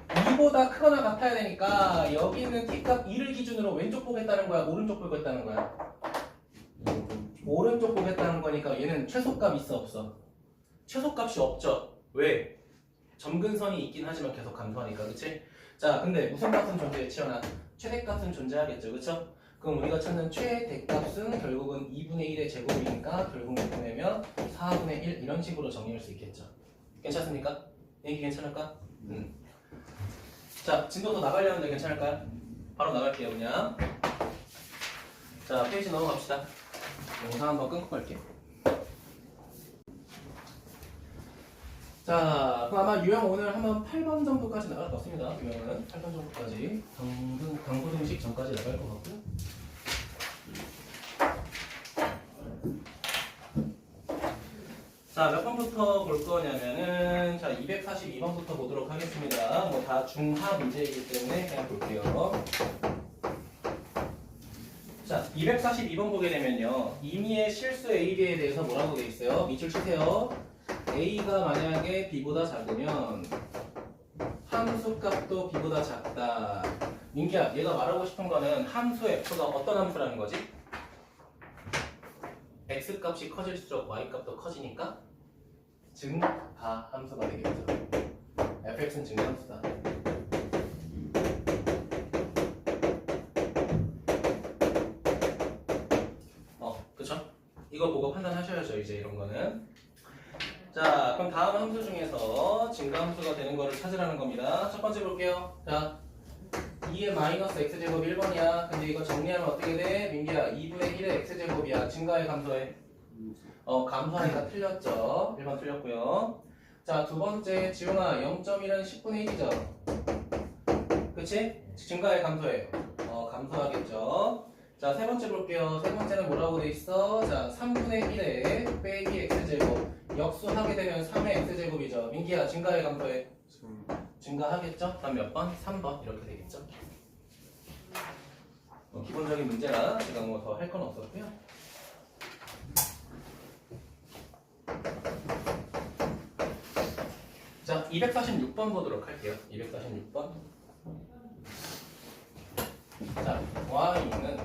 A: 2보다 크거나 같아야 되니까 여기 있는 t 값 2를 기준으로 왼쪽 보겠다는 거야, 오른쪽 보겠다는 거야? 오른쪽 보겠다는 거니까 얘는 최소값 있어, 없어? 최소값이 없죠. 왜? 점근선이 있긴 하지만 계속 감소하니까, 그치? 자, 근데 무슨 값은 존재해, 치현아? 최대값은 존재하겠죠, 그쵸? 그럼 우리가 찾는 최대값은 결국은 2분의 1의 제곱이니까 결국 몇 분의면 4분의 1 이런 식으로 정리할 수 있겠죠. 괜찮습니까? 얘기 괜찮을까? 자, 진도 더 나가려는데 괜찮을까요? 바로 나갈게요, 그냥. 자, 페이지 넘어갑시다. 영상 한번 끊고 갈게요. 자, 그럼 아마 유형 오늘 한번 8번 정도까지 나갈 것 같습니다. 유형은 8번 정도까지 당구등식 전까지 나갈 것 같고요. 자, 몇 번부터 볼 거냐면은 자, 242번부터 보도록 하겠습니다. 뭐 다 중하 문제이기 때문에 그냥 볼게요. 자, 242번 보게 되면요. 임의의 실수 A, B에 대해서 뭐라고 돼 있어요? 밑줄 치세요. A가 만약에 B보다 작으면 함수 값도 B보다 작다. 민기야, 얘가 말하고 싶은 거는 함수 F가 어떤 함수라는 거지? X 값이 커질수록 Y 값도 커지니까 증가 함수가 되겠죠. fx는 증가 함수다. 그쵸? 이거 보고 판단하셔야죠, 이제 이런 거는. 자, 그럼 다음 함수 중에서 증가함수가 되는 거를 찾으라는 겁니다. 첫 번째 볼게요. 자, 2의 마이너스 x제곱 1번이야. 근데 이거 정리하면 어떻게 돼? 민기야, 2분의 1의 x제곱이야. 증가해, 감소해? 감소하니까 틀렸죠. 1번 틀렸고요. 자, 두 번째, 지웅아, 0.1은 10분의 1이죠. 그치? 증가해, 감소해? 감소하겠죠. 자, 세 번째 볼게요. 세 번째는 뭐라고 돼 있어? 자, 3분의 1에 빼기 x제곱. 역수하게 되면 3의 x제곱이죠. 민기야, 증가해, 감소해? 증가하겠죠? 다음 몇 번? 3번. 이렇게 되겠죠. 기본적인 문제라 제가 뭐 더 할 건 없었고요. 자, 246번 보도록 할게요. 246번. 자, y는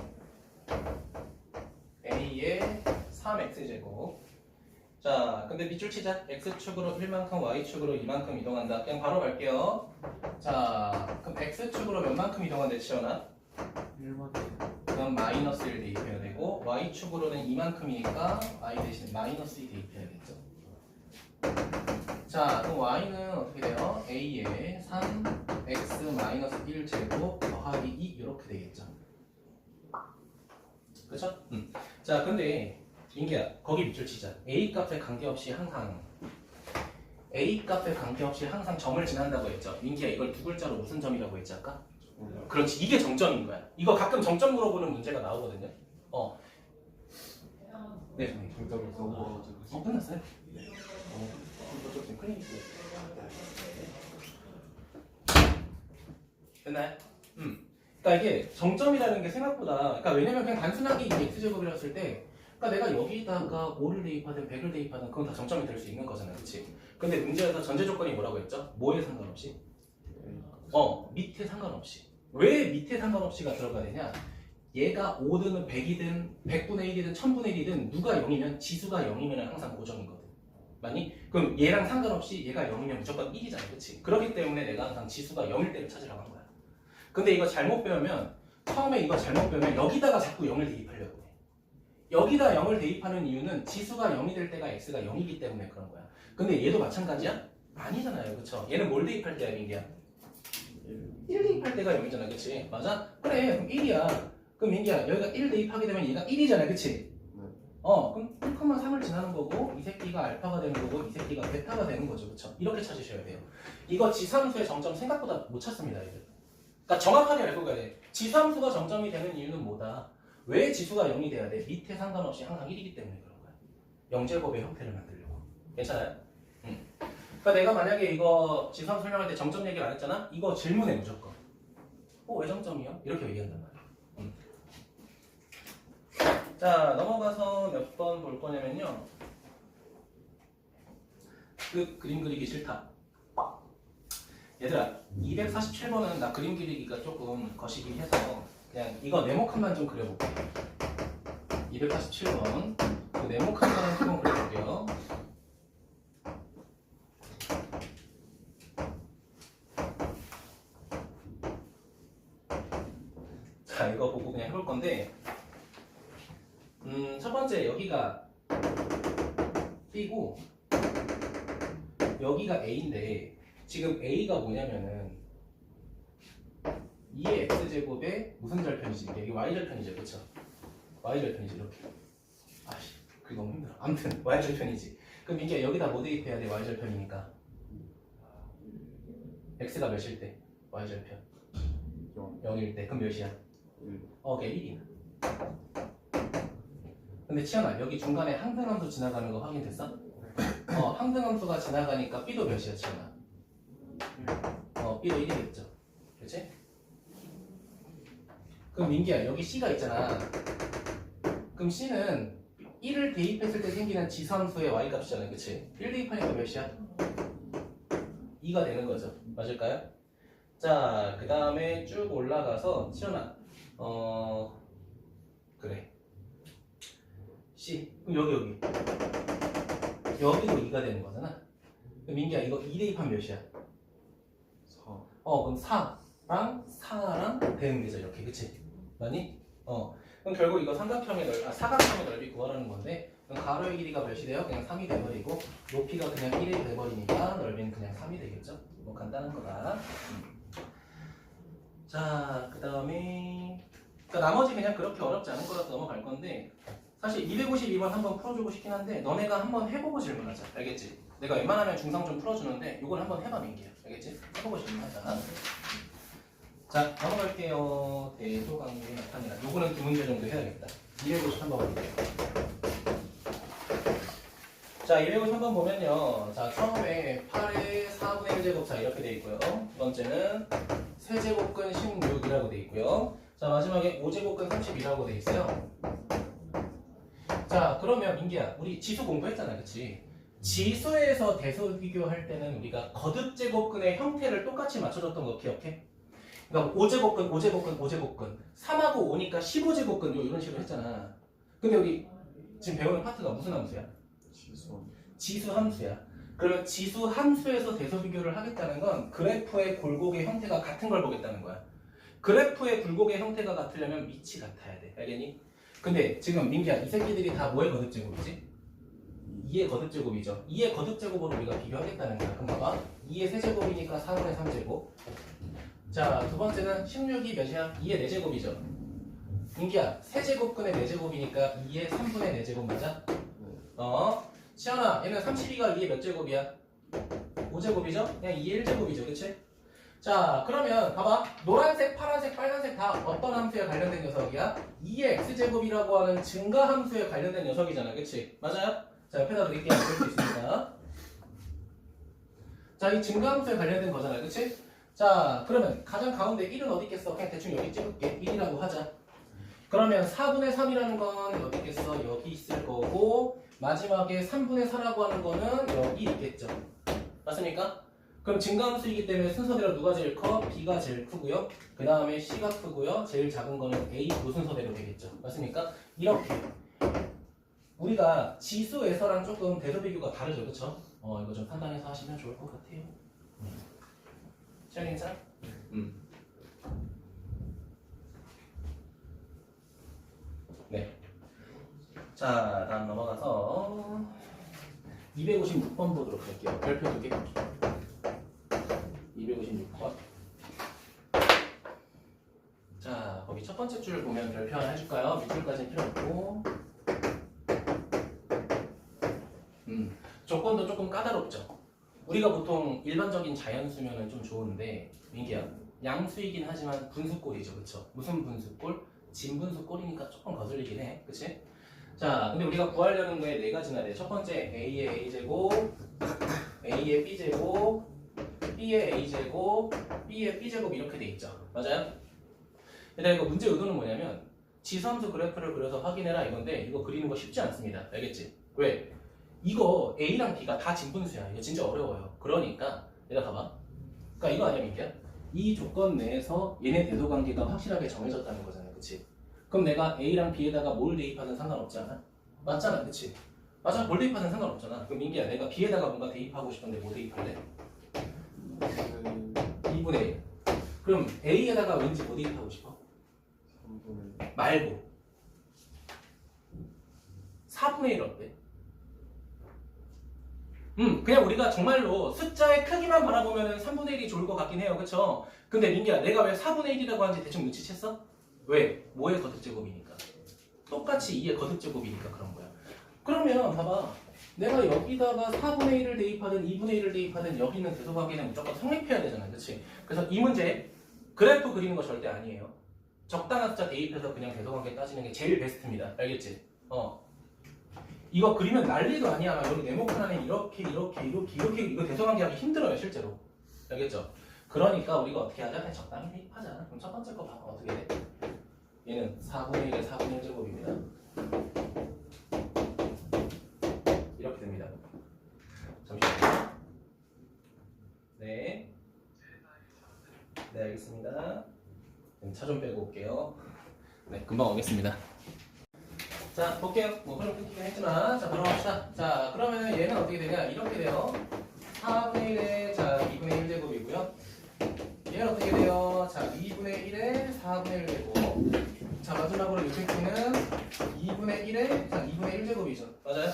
A: a의 3x제곱. 자, 근데 밑줄 치자. x축으로 1만큼, y축으로 2만큼 이동한다. 그냥 바로 갈게요. 자, 그럼 x축으로 몇 만큼 이동한대, 치현아?
B: 1만.
A: 그럼 마이너스 1 대입해야 되고, y축으로는 2만큼이니까 y 대신 마이너스 2 대입해야겠죠. 자, 그럼 y는 어떻게 돼요? a의 3 x 마이너스 1제곱 더하기 2 이렇게 되겠죠. 그렇죠? 자, 근데 인기야, 거기 밑줄 치자. a 값에 관계없이 항상 점을 지난다고 했죠. 민기야, 이걸 두 글자로 무슨 점이라고 했지 아까? 그렇지, 이게 정점인 거야. 이거 가끔 정점 물어보는 문제가 나오거든요. 네, 선생님.
B: 정답을 써먹어가지고
A: 끝났어요? 네. 이거 좀 큰일 났어요. 됐나요? 그러니까 이게 정점이라는 게 생각보다, 그러니까 왜냐면 그냥 단순하게 이게 x제곱이었을 때, 그러니까 내가 여기다가 5를 대입하든 100을 대입하든 그건 다 정점이 될 수 있는 거잖아, 그렇지? 근데 문제에서 전제 조건이 뭐라고 했죠? 뭐에 상관없이? 밑에 상관없이. 왜 밑에 상관없이가 들어가야 되냐? 얘가 5든 100이든 100분의 1이든 1000분의 1이든 누가 0이면 지수가 0이면 항상 고정이거든. 맞니? 그럼 얘랑 상관없이 얘가 0이면 무조건 1이잖아, 그렇지? 그렇기 때문에 내가 항상 지수가 0일 때를 찾으라고 한 거야. 근데 이거 잘못 배우면, 처음에 이거 잘못 배우면 여기다가 자꾸 0을 대입하려고 해. 여기다 0을 대입하는 이유는 지수가 0이 될 때가 x가 0이기 때문에 그런 거야. 근데 얘도 마찬가지야? 아니잖아요, 그쵸? 얘는 뭘 대입할 때야, 민기야? 1 대입할 때가 0이잖아, 그치? 맞아? 그래, 그럼 1이야. 그럼 민기야, 여기가 1 대입하게 되면 얘가 1이잖아, 그치?
B: 네.
A: 그럼 1,3을 지나는 거고, 이 새끼가 알파가 되는 거고, 이 새끼가 베타가 되는 거죠, 그쵸? 이렇게 찾으셔야 돼요. 이거 지수함수의 정점 생각보다 못 찾습니다, 얘들. 그러니까 정확하게 알고 가야 돼. 지수함수가 정점이 되는 이유는 뭐다? 왜 지수가 0이 돼야 돼? 밑에 상관없이 항상 1이기 때문에 그런 거야. 0제곱의 형태를 만들려고. 괜찮아요? 그러니까 내가 만약에 이거 지수함수 설명할 때 정점 얘기를 안 했잖아? 이거 질문해 무조건. 왜 정점이요? 이렇게 얘기한단 말이야. 자, 넘어가서 몇 번 볼 거냐면요. 그 그림 그리기 싫다. 얘들아, 247번은 나 그림 그리기가 조금 거시기 해서 그냥 이거 네모칸만 좀 그려볼게. 247번 그 네모칸만 조금 그려볼게요. 자, 이거 보고 그냥 해볼 건데, 첫 번째 여기가 B고 여기가 A인데, 지금 A가 뭐냐면은 2의 X제곱에 무슨 절편이지? 이게 Y절편이죠, 그쵸? Y절편이지, 이렇게. 아씨, 그게 너무 힘들어. 아무튼 Y절편이지. 그럼 이게 여기다 뭐 대입해야 돼? Y절편이니까 X가 몇일 때? Y절편 0일 때. 그럼 몇이야? 1. 걔 1이야. 근데 치현아, 여기 중간에 항등함수 지나가는 거 확인됐어? 항등함수가 지나가니까 B도 몇이야, 치현아? B도 1이겠죠. 그렇지? 그럼 민기야, 여기 C가 있잖아. 그럼 C는 1을 대입했을 때 생기는 지수함수의 Y값이잖아, 그치? 1 대입하니까 몇이야? 2가 되는 거죠. 맞을까요? 자, 그 다음에 쭉 올라가서 치현아, 그래. C. 그럼 여기도 2가 되는 거잖아. 그럼 민기야, 이거 2 대입하면 몇이야?
B: 4.
A: 그럼 4랑 4랑 되는 거죠, 이렇게. 그치? 맞니? 그럼 결국 이거 사각형의 넓이 구하라는 건데, 그럼 가로의 길이가 몇이 돼요? 그냥 3이 돼버리고, 높이가 그냥 1이 돼버리니까 넓이는 그냥 3이 되겠죠? 뭐 간단한 거다. 자, 그 다음에 그러니까 나머지 그냥 그렇게 어렵지 않은 거라서 넘어갈 건데, 사실 252번 한번 풀어주고 싶긴 한데 너네가 한번 해보고 질문하자. 알겠지? 내가 웬만하면 중상 좀 풀어주는데 이걸 한번 해봐, 민기야. 알겠지? 해보고 질문하자. 자, 넘어갈게요. 대소관계 나타내라. 요거는 두 문제 정도 해야겠다. 253번 볼게요. 자, 253번 보면요. 자, 처음에 8의 4분의 1제곱, 자 이렇게 돼 있고요. 두 번째는 세제곱근 16이라고 돼 있고요. 자, 마지막에 5제곱근 32라고 돼 있어요. 자, 그러면 민기야, 우리 지수 공부했잖아, 그치? 지수에서 대소 비교할 때는 우리가 거듭제곱근의 형태를 똑같이 맞춰줬던 거 기억해? 그러니까 5제곱근 3하고 5니까 15제곱근 이런 식으로 했잖아. 근데 우리 지금 배우는 파트가 무슨 함수야? 지수 함수야. 그러면 지수 함수에서 대소 비교를 하겠다는 건 그래프의 굴곡의 형태가 같은 걸 보겠다는 거야. 그래프의 굴곡의 형태가 같으려면 밑이 같아야 돼. 알겠니? 근데 지금 민기야, 이 새끼들이 다 뭐의 거듭제곱이지? 2의 거듭제곱이죠. 2의 거듭제곱으로 우리가 비교하겠다는 거야. 그럼 봐봐. 2의 세제곱이니까 4분의 3제곱. 자, 두 번째는 16이 몇이야? 2의 4제곱이죠. 민기야, 세제곱근의 4제곱이니까 2의 3분의 4제곱 맞아? 시연아, 얘는 32가 2의 몇 제곱이야? 5제곱이죠? 그냥 2의 1제곱이죠, 그치? 자, 그러면 봐봐. 노란색, 파란색, 빨간색 다 어떤 함수에 관련된 녀석이야? 2의 x제곱이라고 하는 증가함수에 관련된 녀석이잖아, 그치? 맞아요? 자, 옆에다 넣을게요. 볼수 있습니다. 자, 이 증가함수에 관련된 거잖아, 그치? 자, 그러면 가장 가운데 1은 어디 있겠어? 그냥 대충 여기 찍을게. 1이라고 하자. 그러면 4분의 3이라는 건 어디 있겠어? 여기 있을 거고, 마지막에 3분의 4라고 하는 거는 여기 있겠죠. 맞습니까? 그럼 증가함수이기 때문에 순서대로 누가 제일 커? B가 제일 크고요. 그 다음에 C가 크고요. 제일 작은 거는 A 그 순서대로 되겠죠. 맞습니까? 이렇게 우리가 지수에서랑 조금 대조 비교가 다르죠, 그렇죠? 이거 좀 판단해서 하시면 좋을 것 같아요. 시간 괜찮아? 네. 자, 다음 넘어가서 256번 보도록 할게요. 별표 2개. 256번. 자, 거기 첫 번째 줄 보면 별표 하나 해줄까요? 밑줄까지는 필요 없고. 조건도 조금 까다롭죠. 우리가 보통 일반적인 자연수면은 좀 좋은데, 민기야, 양수이긴 하지만 분수꼴이죠, 그쵸? 무슨 분수꼴? 진분수꼴이니까 조금 거슬리긴 해, 그치? 자, 근데 우리가 구하려는 거에 네 가지나 돼. 첫 번째, A의 A제곱, A의 B제곱, B의 A제곱, B의 B제곱 이렇게 돼 있죠. 맞아요? 근데 이거 문제 의도는 뭐냐면 지수함수 그래프를 그려서 확인해라 이건데 이거 그리는 거 쉽지 않습니다. 알겠지? 왜? 이거 A랑 B가 다 진분수야. 이거 진짜 어려워요. 그러니까 얘가 봐봐. 그러니까 이거 아니야, 민기야? 이 조건 내에서 얘네 대도 관계가 확실하게 정해졌다는 거잖아. 그치? 그럼 내가 A랑 B에다가 뭘 대입하든 상관없지 않아? 맞잖아, 그치? 맞아, 뭘 대입하든 상관없잖아. 그럼 민기야, 내가 B에다가 뭔가 대입하고 싶은데 뭐 대입할래? 2분의 1. 그럼 A에다가 왠지 뭐 대입하고 싶어?
B: 3분의
A: 말고 4분의 1 어때? 그냥 우리가 정말로 숫자의 크기만 바라보면 3분의 1이 좋을 것 같긴 해요, 그쵸? 근데 민기야, 내가 왜 4분의 1이라고 하는지 대충 눈치챘어? 왜? 뭐의 거듭제곱이니까? 똑같이 2의 거듭제곱이니까 그런 거야. 그러면 봐봐, 내가 여기다가 4분의 1을 대입하든 2분의 1을 대입하든 여기 있는 대소관계는 무조건 성립해야 되잖아, 그치? 그래서 이 문제 그래프 그리는 거 절대 아니에요. 적당한 숫자 대입해서 그냥 대소관계 따지는 게 제일 베스트입니다. 알겠지? 이거 그리면 난리도 아니야. 여기 네모 하나는 이렇게 이거 대소관계 하기 힘들어요, 실제로. 알겠죠? 그러니까 우리가 어떻게 하자? 그냥 적당히 대입하자. 그럼 첫 번째 거 봐. 어떻게 돼? 얘는 4분의 1에 4분의 1제곱입니다. 이렇게 됩니다. 잠시만요. 네. 네, 알겠습니다. 차 좀 빼고 올게요. 네, 금방 오겠습니다. 자, 볼게요. 뭐 흐름 끊기긴 했지만, 자, 바로 갑시다. 자, 그러면 얘는 어떻게 되냐? 이렇게 돼요. 4분의 1에 자 2분의 1제곱이고요. 얘는 어떻게 돼요? 자, 2분의 1에 4분의 1제곱. 자, 마지막으로 이 새끼는 2분의 1에 자 2분의 1제곱이죠. 맞아요?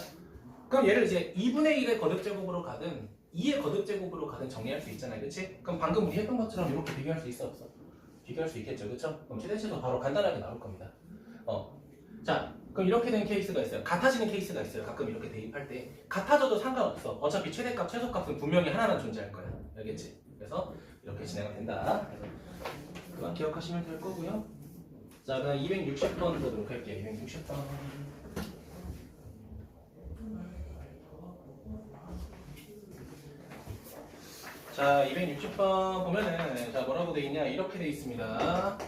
A: 그럼 얘를 이제 2분의 1의 거듭제곱으로 가든 2의 거듭제곱으로 가든 정리할 수 있잖아요. 그치? 그럼 방금 우리 했던 것처럼 이렇게 비교할 수 있어 없어? 비교할 수 있겠죠. 그쵸? 그럼 최대치도 바로 간단하게 나올 겁니다. 자, 그럼 이렇게 된 케이스가 있어요. 같아지는 케이스가 있어요. 가끔 이렇게 대입할 때 같아져도 상관없어. 어차피 최대값, 최소값은 분명히 하나는 존재할 거야. 알겠지? 그래서 이렇게 진행이 된다. 그만 기억하시면 될 거고요. 자, 그럼 260번 보도록 할게요. 260번. 자, 260번 보면은 자 뭐라고 돼 있냐? 이렇게 돼 있습니다.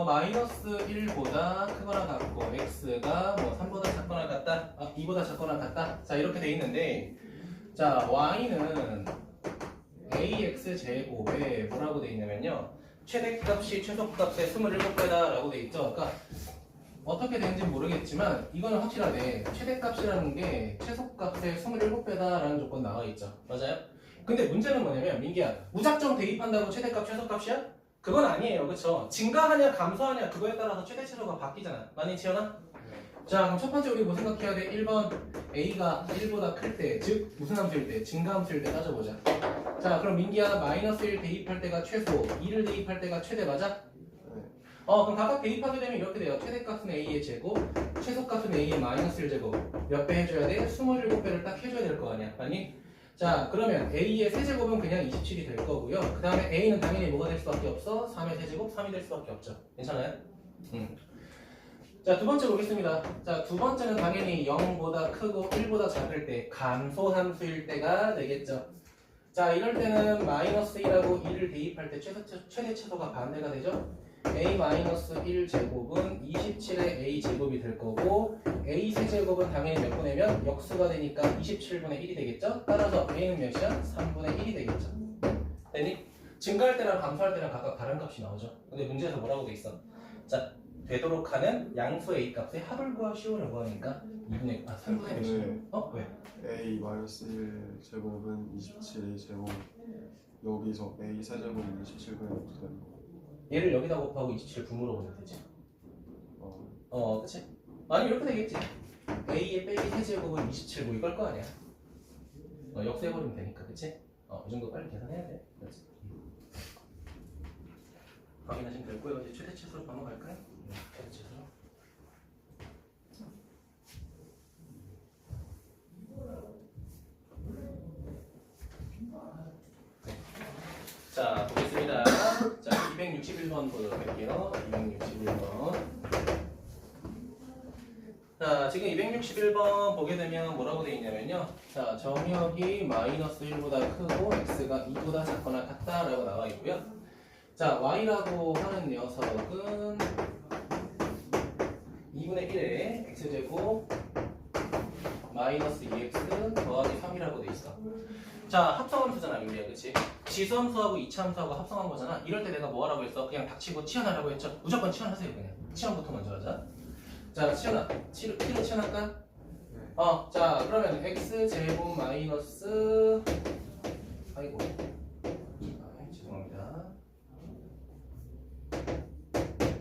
A: 마이너스 1보다 크거나 같고 x가 뭐 3보다 작거나 같다, 2보다 작거나 같다. 자, 이렇게 돼 있는데, 자, y는 ax 제곱에 뭐라고 돼 있냐면요, 최대값이 최소값의 27배다 라고 돼 있죠. 그러니까 어떻게 되는지 모르겠지만 이거는 확실하네. 최대값이라는 게 최소값의 27배다 라는 조건 나와 있죠. 맞아요? 근데 문제는 뭐냐면, 민기야, 무작정 대입한다고 최대값 최소값이야? 그건 아니에요. 그쵸? 증가하냐 감소하냐 그거에 따라서 최대 최소가 바뀌잖아. 많이 지연아? 자, 그럼 첫 번째 우리 뭐 생각해야 돼? 1번 A가 1보다 클 때, 즉 무슨 함수일 때? 증가함수일 때 따져보자. 자, 그럼 민기야 마이너스 1 대입할 때가 최소, 2를 대입할 때가 최대 맞아?
B: 네.
A: 그럼 각각 대입하게 되면 이렇게 돼요. 최대값은 a의 제곱, 최소값은 a의 마이너스 1제곱. 몇 배 해줘야 돼? 27배를 딱 해줘야 될 거 아니야. 아니? 자, 그러면 a의 세제곱은 그냥 27이 될 거고요. 그 다음에 a는 당연히 뭐가 될 수밖에 없어? 3의 세제곱, 3이 될 수밖에 없죠. 괜찮아요? 자, 두 번째 보겠습니다. 자, 두 번째는 당연히 0보다 크고 1보다 작을 때 감소함수일 때가 되겠죠. 자, 이럴 때는 마이너스 1하고 2를 대입할 때 최대 최소가 반대가 되죠. a-1 제곱은 27의 a 제곱이 될 거고 a 세제곱은 당연히 몇 분의면 역수가 되니까 27분의 1이 되겠죠. 따라서 a는 몇이야? 3분의 1이 되겠죠. 되니? 증가할 때랑 감소할 때랑 각각 다른 값이 나오죠. 근데 문제에서 뭐라고 돼 있어? 자, 되도록 하는 양수 a 값의 합을 구하시오라고 하니까 3분의 몇이야? 왜?
B: a-1 제곱은 27a 제곱 여기서 a 세제곱은 27분의 6 되는 거.
A: 얘를 여기다 곱하고 27 분모로 보면 되지. 그치? 아니 이렇게 되겠지. a의 빼기 세제곱은 27 뭐 이걸 거 아니야. 역수해버리면 되니까, 그치? 이 정도 빨리 계산해야 돼. 그렇지? 확인하시면 되고요. 이제 최대 치수로 넘어갈까요? 최대 치수로. 자, 보겠습니다. 자, 261번 보도록 할게요. 261번. 자, 지금 261번 보게 되면 뭐라고 되어 있냐면요. 자, 정역이 마이너스 1보다 크고 x가 2보다 작거나 같다라고 나와 있고요. 자, y라고 하는 녀석은 2분의 1에 x제곱 마이너스 2x 더하기 3이라고 돼 있어. 자, 합성함수잖아, 민기야, 그치? 지수함수하고 이차함수하고 합성한 거잖아. 이럴 때 내가 뭐 하라고 했어? 그냥 닥치고 치환하라고 했죠? 무조건 치환하세요, 그냥. 치환부터 먼저 하자. 자, 치환아. t로 치환할까? 자, 그러면 x제곱 마이너스 아이고. 죄송합니다.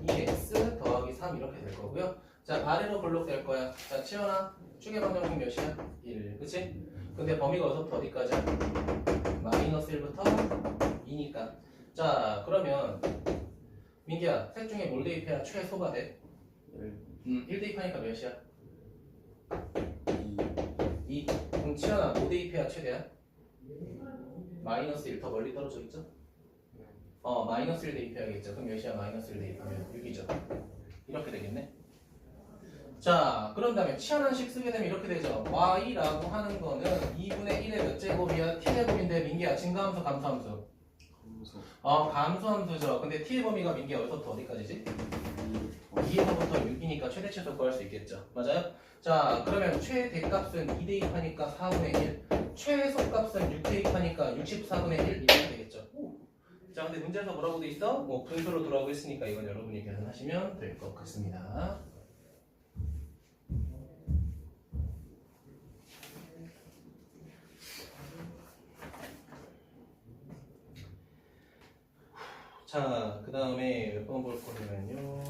A: 2x 더하기 3 이렇게 될 거고요. 자, 아래로 블록될 거야. 자, 치환아. 축의 방정식 몇이야? 1. 그치? 근데 범위가 어디서부터 어디까지야? 마이너스 1부터 2니까. 자, 그러면 민기야, 셋 중에 뭘 대입해야 최소가 돼? 1 대입하니까 몇이야? 2. 그럼 치현아, 뭐 대입해야 최대야? 마이너스 1 더 멀리 떨어져 있죠? 마이너스 1 대입해야겠죠. 그럼 몇이야? 마이너스 1 대입하면 6이죠. 이렇게 되겠네. 자, 그런 다음에 치환한식 쓰게 되면 이렇게 되죠. y라고 하는 거는 2분의 1의 몇 제곱이야? t제곱인데 민기야, 증가함수, 감소함수? 감소함수죠. 근데 t의 범위가 민기야 어디서부터 어디까지지? 2에서부터 6이니까 최대 최소 구할 수 있겠죠. 맞아요? 자, 그러면 최대값은 2 대입하니까 4분의 1, 최소값은 6 대입하니까 64분의 1 이렇게 되겠죠. 자, 근데 문제에서 뭐라고 돼 있어? 분수로 들어가고 있으니까 이건 여러분이 계산하시면 될 것 같습니다. 자, 그 다음에 몇 번 볼 거냐면요.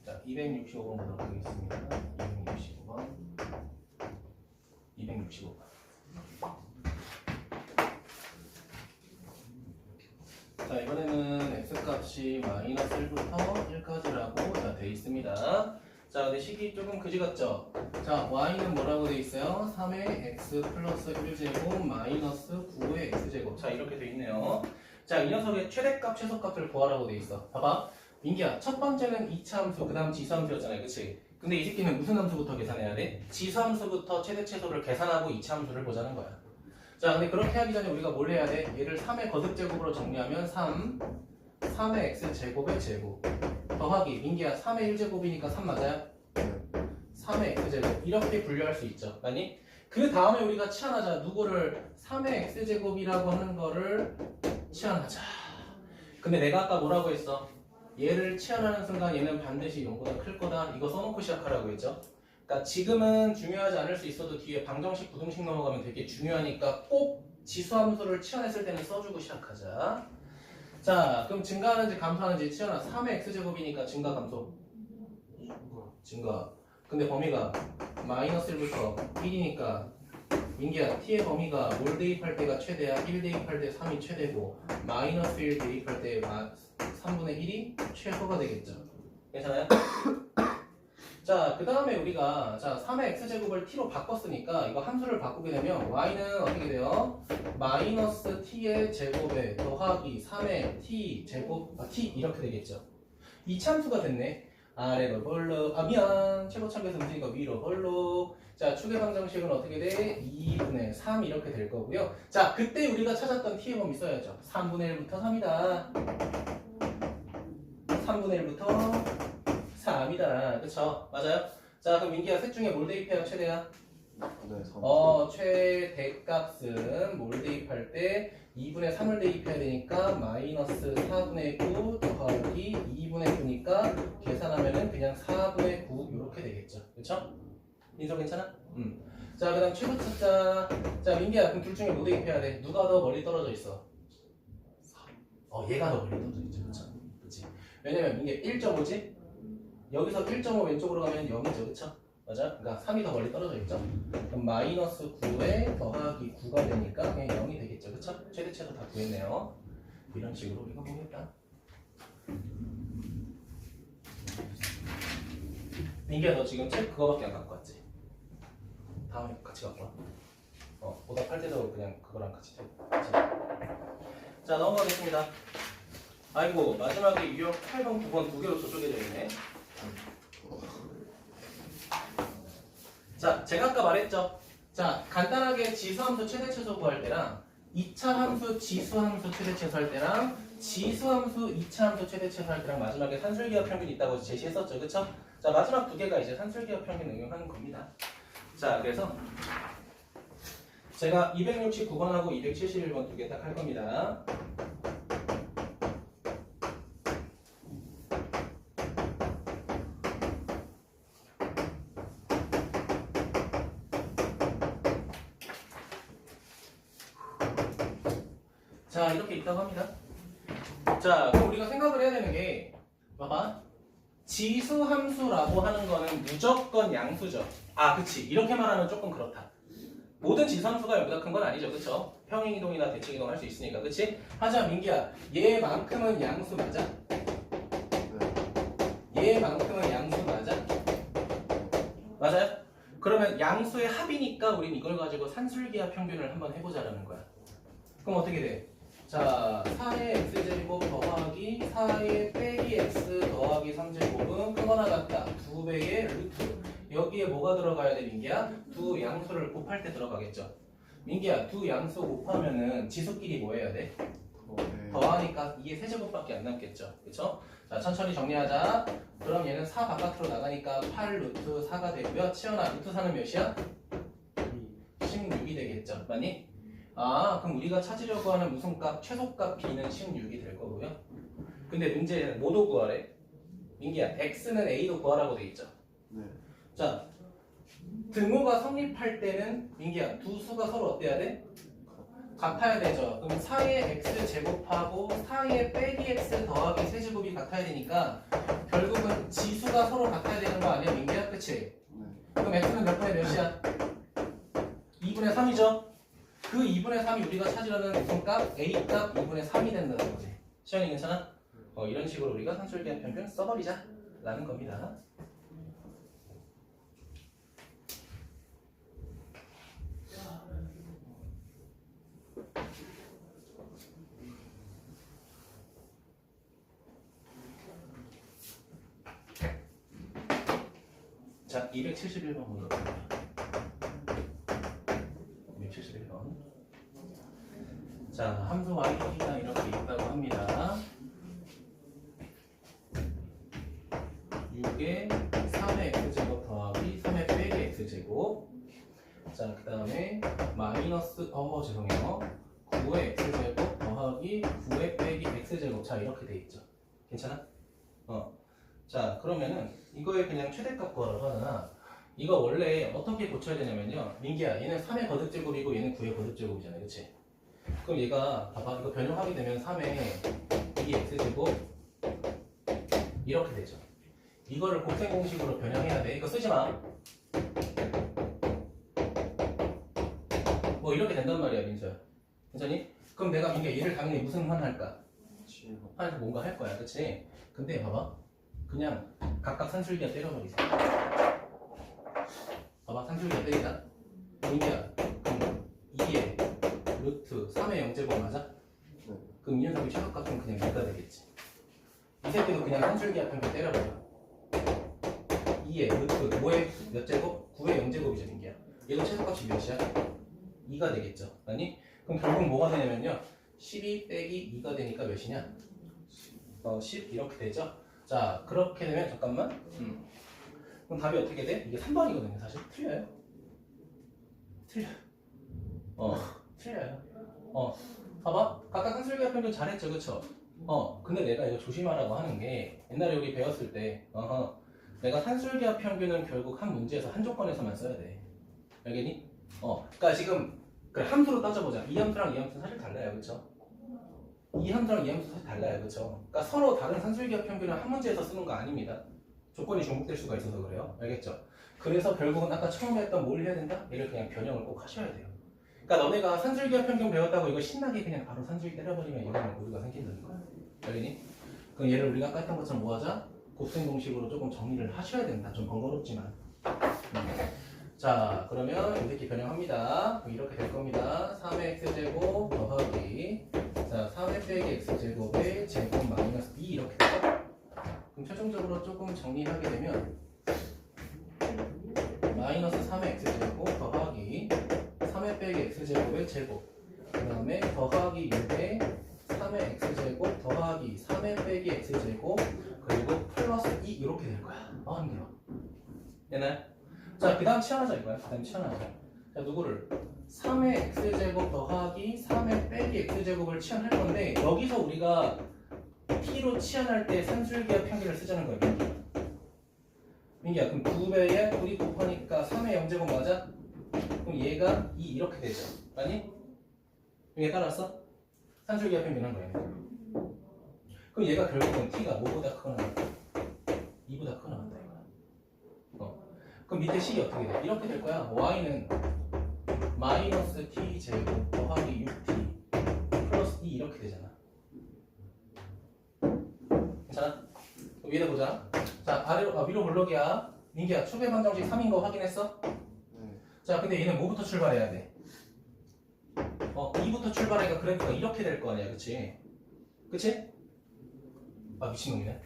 A: 자, 265번 보도록 하겠습니다. 265번. 265번. 자, 이번에는 x값이 마이너스 1부터 1까지라고 돼 있습니다. 자, 근데 식이 조금 그지 같죠? 자, y는 뭐라고 돼 있어요? 3의 x 플러스 1제곱 마이너스 9의 x제곱. 자, 이렇게 돼 있네요. 자, 이 녀석의 최대값, 최소값을 구하라고 돼 있어. 봐봐. 민기야, 첫 번째는 2차 함수, 그 다음 지수함수였잖아요. 그치? 근데 이 새끼는 무슨 함수부터 계산해야 돼? 지수함수부터 최대 최소를 계산하고 2차 함수를 보자는 거야. 자, 근데 그렇게 하기 전에 우리가 뭘 해야 돼? 얘를 3의 거듭제곱으로 정리하면 3의 x제곱의 제곱 더하기 민기야 3의 1제곱이니까 3 맞아요? 3의 x제곱 이렇게 분류할 수 있죠. 아니? 그 다음에 우리가 치환하자. 누구를 3의 x제곱이라고 하는 거를 치환하자. 근데 내가 아까 뭐라고 했어? 얘를 치환하는 순간 얘는 반드시 0보다 클 거다. 이거 써놓고 시작하라고 했죠. 그러니까 지금은 중요하지 않을 수 있어도 뒤에 방정식, 부등식 넘어가면 되게 중요하니까 꼭 지수함수를 치환했을 때는 써주고 시작하자. 자, 그럼 증가하는지 감소하는지 치환아. 3의 x제곱이니까 증가, 감소? 증가. 근데 범위가 마이너스 1부터 1이니까 민기야, t의 범위가 뭘 대입할 때가 최대야? 1 대입할 때 3이 최대고 마이너스 1 대입할 때 3분의 1이 최소가 되겠죠. 괜찮아요? 자, 그 다음에 우리가 자 3의 x제곱을 t로 바꿨으니까 이거 함수를 바꾸게 되면 y는 어떻게 돼요? 마이너스 t의 제곱에 더하기 3의 t 제곱 t 이렇게 되겠죠. 이차함수가 됐네. 아래로 볼록 미안 최고참에서 문제니까 위로 볼록. 자 축의 방정식은 어떻게 돼? 2분의 3 이렇게 될 거고요. 자 그때 우리가 찾았던 t의 범위 써야죠. 3분의 1부터 3이다. 3분의 1부터 3이다. 그쵸? 맞아요? 자 그럼 민기야 셋 중에 뭘 대입해야 최대야?
B: 네, 3.
A: 최대값은 뭘 대입할 때 2분의 3을 대입해야 되니까 마이너스 4분의 9 더하기 2분의 9니까 계산하면은 그냥 4분의 9 이렇게 되겠죠. 그쵸? 인서 괜찮아? 자 그 다음 최소 찾자. 자 민기야 그럼 둘 중에 뭐 대입해야 돼? 누가 더 멀리 떨어져 있어? 얘가 더 멀리 떨어져 있죠. 그쵸? 그치? 왜냐면 민기야 1.5지? 여기서 1.5 왼쪽으로 가면 0이죠. 그쵸? 맞아? 그러니까 3이 더 멀리 떨어져 있죠? 그럼 마이너스 9에 더하기 9가 되니까 그냥 0이 되겠죠. 그쵸? 최대치도 다 구했네요. 이런 식으로 우리가 보겠다. 민기야 너 지금 책 그거밖에 안 갖고 왔지? 다음에 같이 갖고 와. 보답할 때도 그냥 그거랑 같이 해. 자 넘어가겠습니다. 아이고 마지막에 유형 8번 9번 두 개로 쪼개져 있네. 자, 제가 아까 말했죠. 자, 간단하게 지수함수 최대최소 구할 때랑 2차 함수 지수함수 최대최소 할 때랑 지수함수 2차 함수 최대최소 할 때랑 마지막에 산술기하 평균이 있다고 제시했었죠. 그쵸? 자, 마지막 두 개가 이제 산술기하 평균 응용하는 겁니다. 자, 그래서 제가 269번하고 271번 두 개 딱 할 겁니다. 자 이렇게 있다고 합니다. 자 그럼 우리가 생각을 해야 되는 게 봐봐 지수함수라고 하는 거는 무조건 양수죠. 그치 이렇게 말하면 조금 그렇다. 모든 지수함수가 여기보다 큰 건 아니죠. 그쵸? 평행이동이나 대칭이동 할 수 있으니까 그치? 하지만 민기야 얘만큼은 양수 맞아? 얘만큼은 양수 맞아? 맞아요? 그러면 양수의 합이니까 우린 이걸 가지고 산술기하 평균을 한번 해보자라는 거야. 그럼 어떻게 돼? 자, 4의 x제곱 더하기 4의 빼기 x 더하기 3제곱은 크거나 같다. 2배의 루트. 여기에 뭐가 들어가야 돼, 민기야? 두 양수를 곱할 때 들어가겠죠. 민기야, 두 양수 곱하면은 지수끼리 뭐 해야 돼? 더하니까 이게 세제곱밖에 안 남겠죠. 그쵸? 자, 천천히 정리하자. 그럼 얘는 4 바깥으로 나가니까 8 루트 4가 되고요. 치연아, 루트 4는 몇이야? 16이 되겠죠. 맞니? 그럼 우리가 찾으려고 하는 무슨 값? 최소값 b는 16이 될 거고요. 근데 문제는 뭐도 구하래? 민기야, x는 a도 구하라고 돼 있죠.
B: 네.
A: 자, 등호가 성립할 때는 민기야, 두 수가 서로 어때야 돼? 같아야 되죠. 그럼 4의 x 제곱하고 4의 빼기 x 더하기 세제곱이 같아야 되니까 결국은 지수가 서로 같아야 되는 거 아니야, 민기야? 그치?
B: 네.
A: 그럼 x는 몇 분의 몇이야? 2분의 3이죠? 그 2분의 3이 우리가 찾으려는 무슨 값? a 값 2분의 3이 된다는 거지. 시연이 괜찮아? 이런 식으로 우리가 산술기하 평균 써버리자 라는 겁니다. 자, 271번 보겠습니다. 271번. 자, 함수 y가 이렇게 있다고 합니다. 6의 3의 x제곱 더하기 3의 빼기 x제곱. 자, 그 다음에 마이너스 죄송해요. 9의 x제곱 더하기 9의 빼기 x제곱. 자, 이렇게 돼 있죠. 괜찮아? 자, 그러면은 이거에 그냥 최대값 구하라고 하잖아. 이거 원래 어떻게 고쳐야 되냐면요. 민기야, 얘는 3의 거듭제곱이고 얘는 9의 거듭제곱이잖아. 그치? 그럼 얘가 봐봐. 이거 변형하게 되면 3의 2x제곱 이렇게 되죠. 이거를 곱셈 공식으로 변형해야 돼. 이거 쓰지 마. 뭐 이렇게 된단 말이야, 민수야. 괜찮니? 그럼 내가 민규야 얘를 당연히 무슨 환 할까? 환에서 뭔가 할 거야, 그치? 근데 봐봐. 그냥 각각 산술기가 때려버리세요. 봐봐, 산술기가 때리자. 민규야, 그럼 2의 루트 3의 0제곱 맞아?
B: 네.
A: 그럼 이 녀석이 최소값은 그냥 2가 되겠지. 이 새끼도 그냥 산술기와 평균 때려버려. 2의 루트 5의 몇 제곱? 9의 0제곱이죠, 민규야. 얘도 최소값이 몇이야? 2가 되겠죠. 아니? 그럼 결국 뭐가 되냐면요. 12 빼기 2가 되니까 몇이냐? 10 이렇게 되죠. 자, 그렇게 되면 잠깐만. 그럼 답이 어떻게 돼? 이게 3번이거든요. 사실 틀려요. 틀려요. 틀려요. 봐봐. 각각 산술기와 평균 잘했죠, 그쵸? 근데 내가 이거 조심하라고 하는 게 옛날에 우리 배웠을 때, 내가 산술기와 평균은 결국 한 문제에서 한 조건에서만 써야 돼. 알겠니? 그러니까 지금 그래, 함수로 따져보자. 이 함수랑 이 함수는 사실 달라요, 그쵸? 이 함수랑 이 함수 사실 달라요, 그쵸? 그러니까 서로 다른 산술기와 평균을 한 문제에서 쓰는 거 아닙니다. 조건이 중복될 수가 있어서 그래요. 알겠죠? 그래서 결국은 아까 처음에 했던 뭘 해야 된다? 얘를 그냥 변형을 꼭 하셔야 돼요. 그러니까 너네가 산술기와 평균 배웠다고 이거 신나게 그냥 바로 산술기 때려버리면 이러면 오류가 생긴다는 거야. 알겠니? 그럼 얘를 우리가 아까 했던 것처럼 뭐 하자? 곱셈 공식으로 조금 정리를 하셔야 된다. 좀 번거롭지만. 자, 그러면 이 새끼 변형합니다. 그럼 이렇게 될 겁니다. 3의 x제곱 더하기 자, 3의 빼기 x제곱의 제곱 마이너스 2 이렇게 되죠? 그럼 최종적으로 조금 정리하게 되면 마이너스 3의 x제곱 더하기 3의 빼기 x제곱의 제곱 그 다음에 더하기 6의 3의 x제곱 더하기 3의 빼기 x제곱 그리고 플러스 2 이렇게 될 거야. 힘들어. 되나요? 자, 그 다음 치환하자 이거야. 그 다음 치환하자. 자, 누구를? 3의 x제곱 더하기 3의 빼기 x제곱을 치환할 건데 여기서 우리가 t로 치환할 때 산술기와 평균을 쓰자는 거야, 민기야. 민기야, 그럼 2배에 2이 곱하니까 3의 0제곱 맞아? 그럼 얘가 2 이렇게 되죠. 아니? 이게 따라서 산술기와 평균 한 거야. 그럼 얘가 결국은 t가 뭐보다 크거나 같다? 2보다 크거나 같다 이거야. 그럼 밑에 식이 어떻게 돼? 이렇게 될 거야. y는 마이너스 t 제곱 더하기 6t 플러스 2 이렇게 되잖아. 괜찮아? 위에다 보자. 자, 위로 블록이야. 민기야, 추배 방정식 3인 거 확인했어?
B: 네.
A: 자, 근데 얘는 뭐부터 출발해야 돼? 2부터 출발하니까 그래프가 이렇게 될 거 아니야, 그치? 그치? 미친놈이네.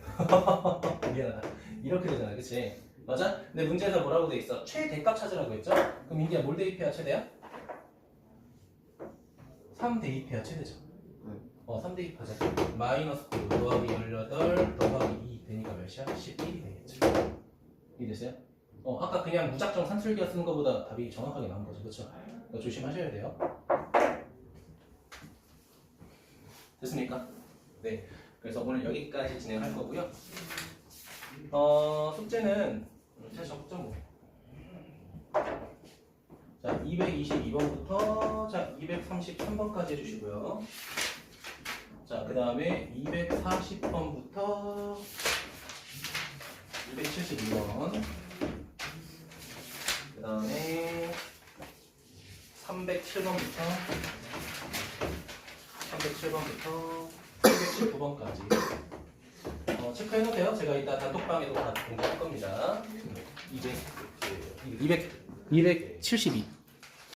A: 미안하다. 이렇게 되잖아, 그치? 맞아? 근데 문제에서 뭐라고 돼 있어? 최대값 찾으라고 했죠? 그럼 민기야, 뭘 대입해야 최대야? 3 대입해야 최대죠. 3 대입하자. 마이너스 9 더하기 18 더하기 2 되니까 몇이야? 11이 되겠죠. 이해됐어요? 아까 그냥 무작정 산술기가 쓰는 것보다 답이 정확하게 나온 거죠. 그쵸? 그러니까 조심하셔야 돼요. 됐습니까? 네. 그래서 오늘 여기까지 진행할 거고요. 숙제는 잘 적죠 뭐. 자, 222번부터 자 233번까지 해주시고요. 자, 그 다음에 240번부터 272번, 그 다음에 307번부터 319번까지 체크해놓으세요. 제가 이따 단톡방에도 다 공개할 겁니다. 272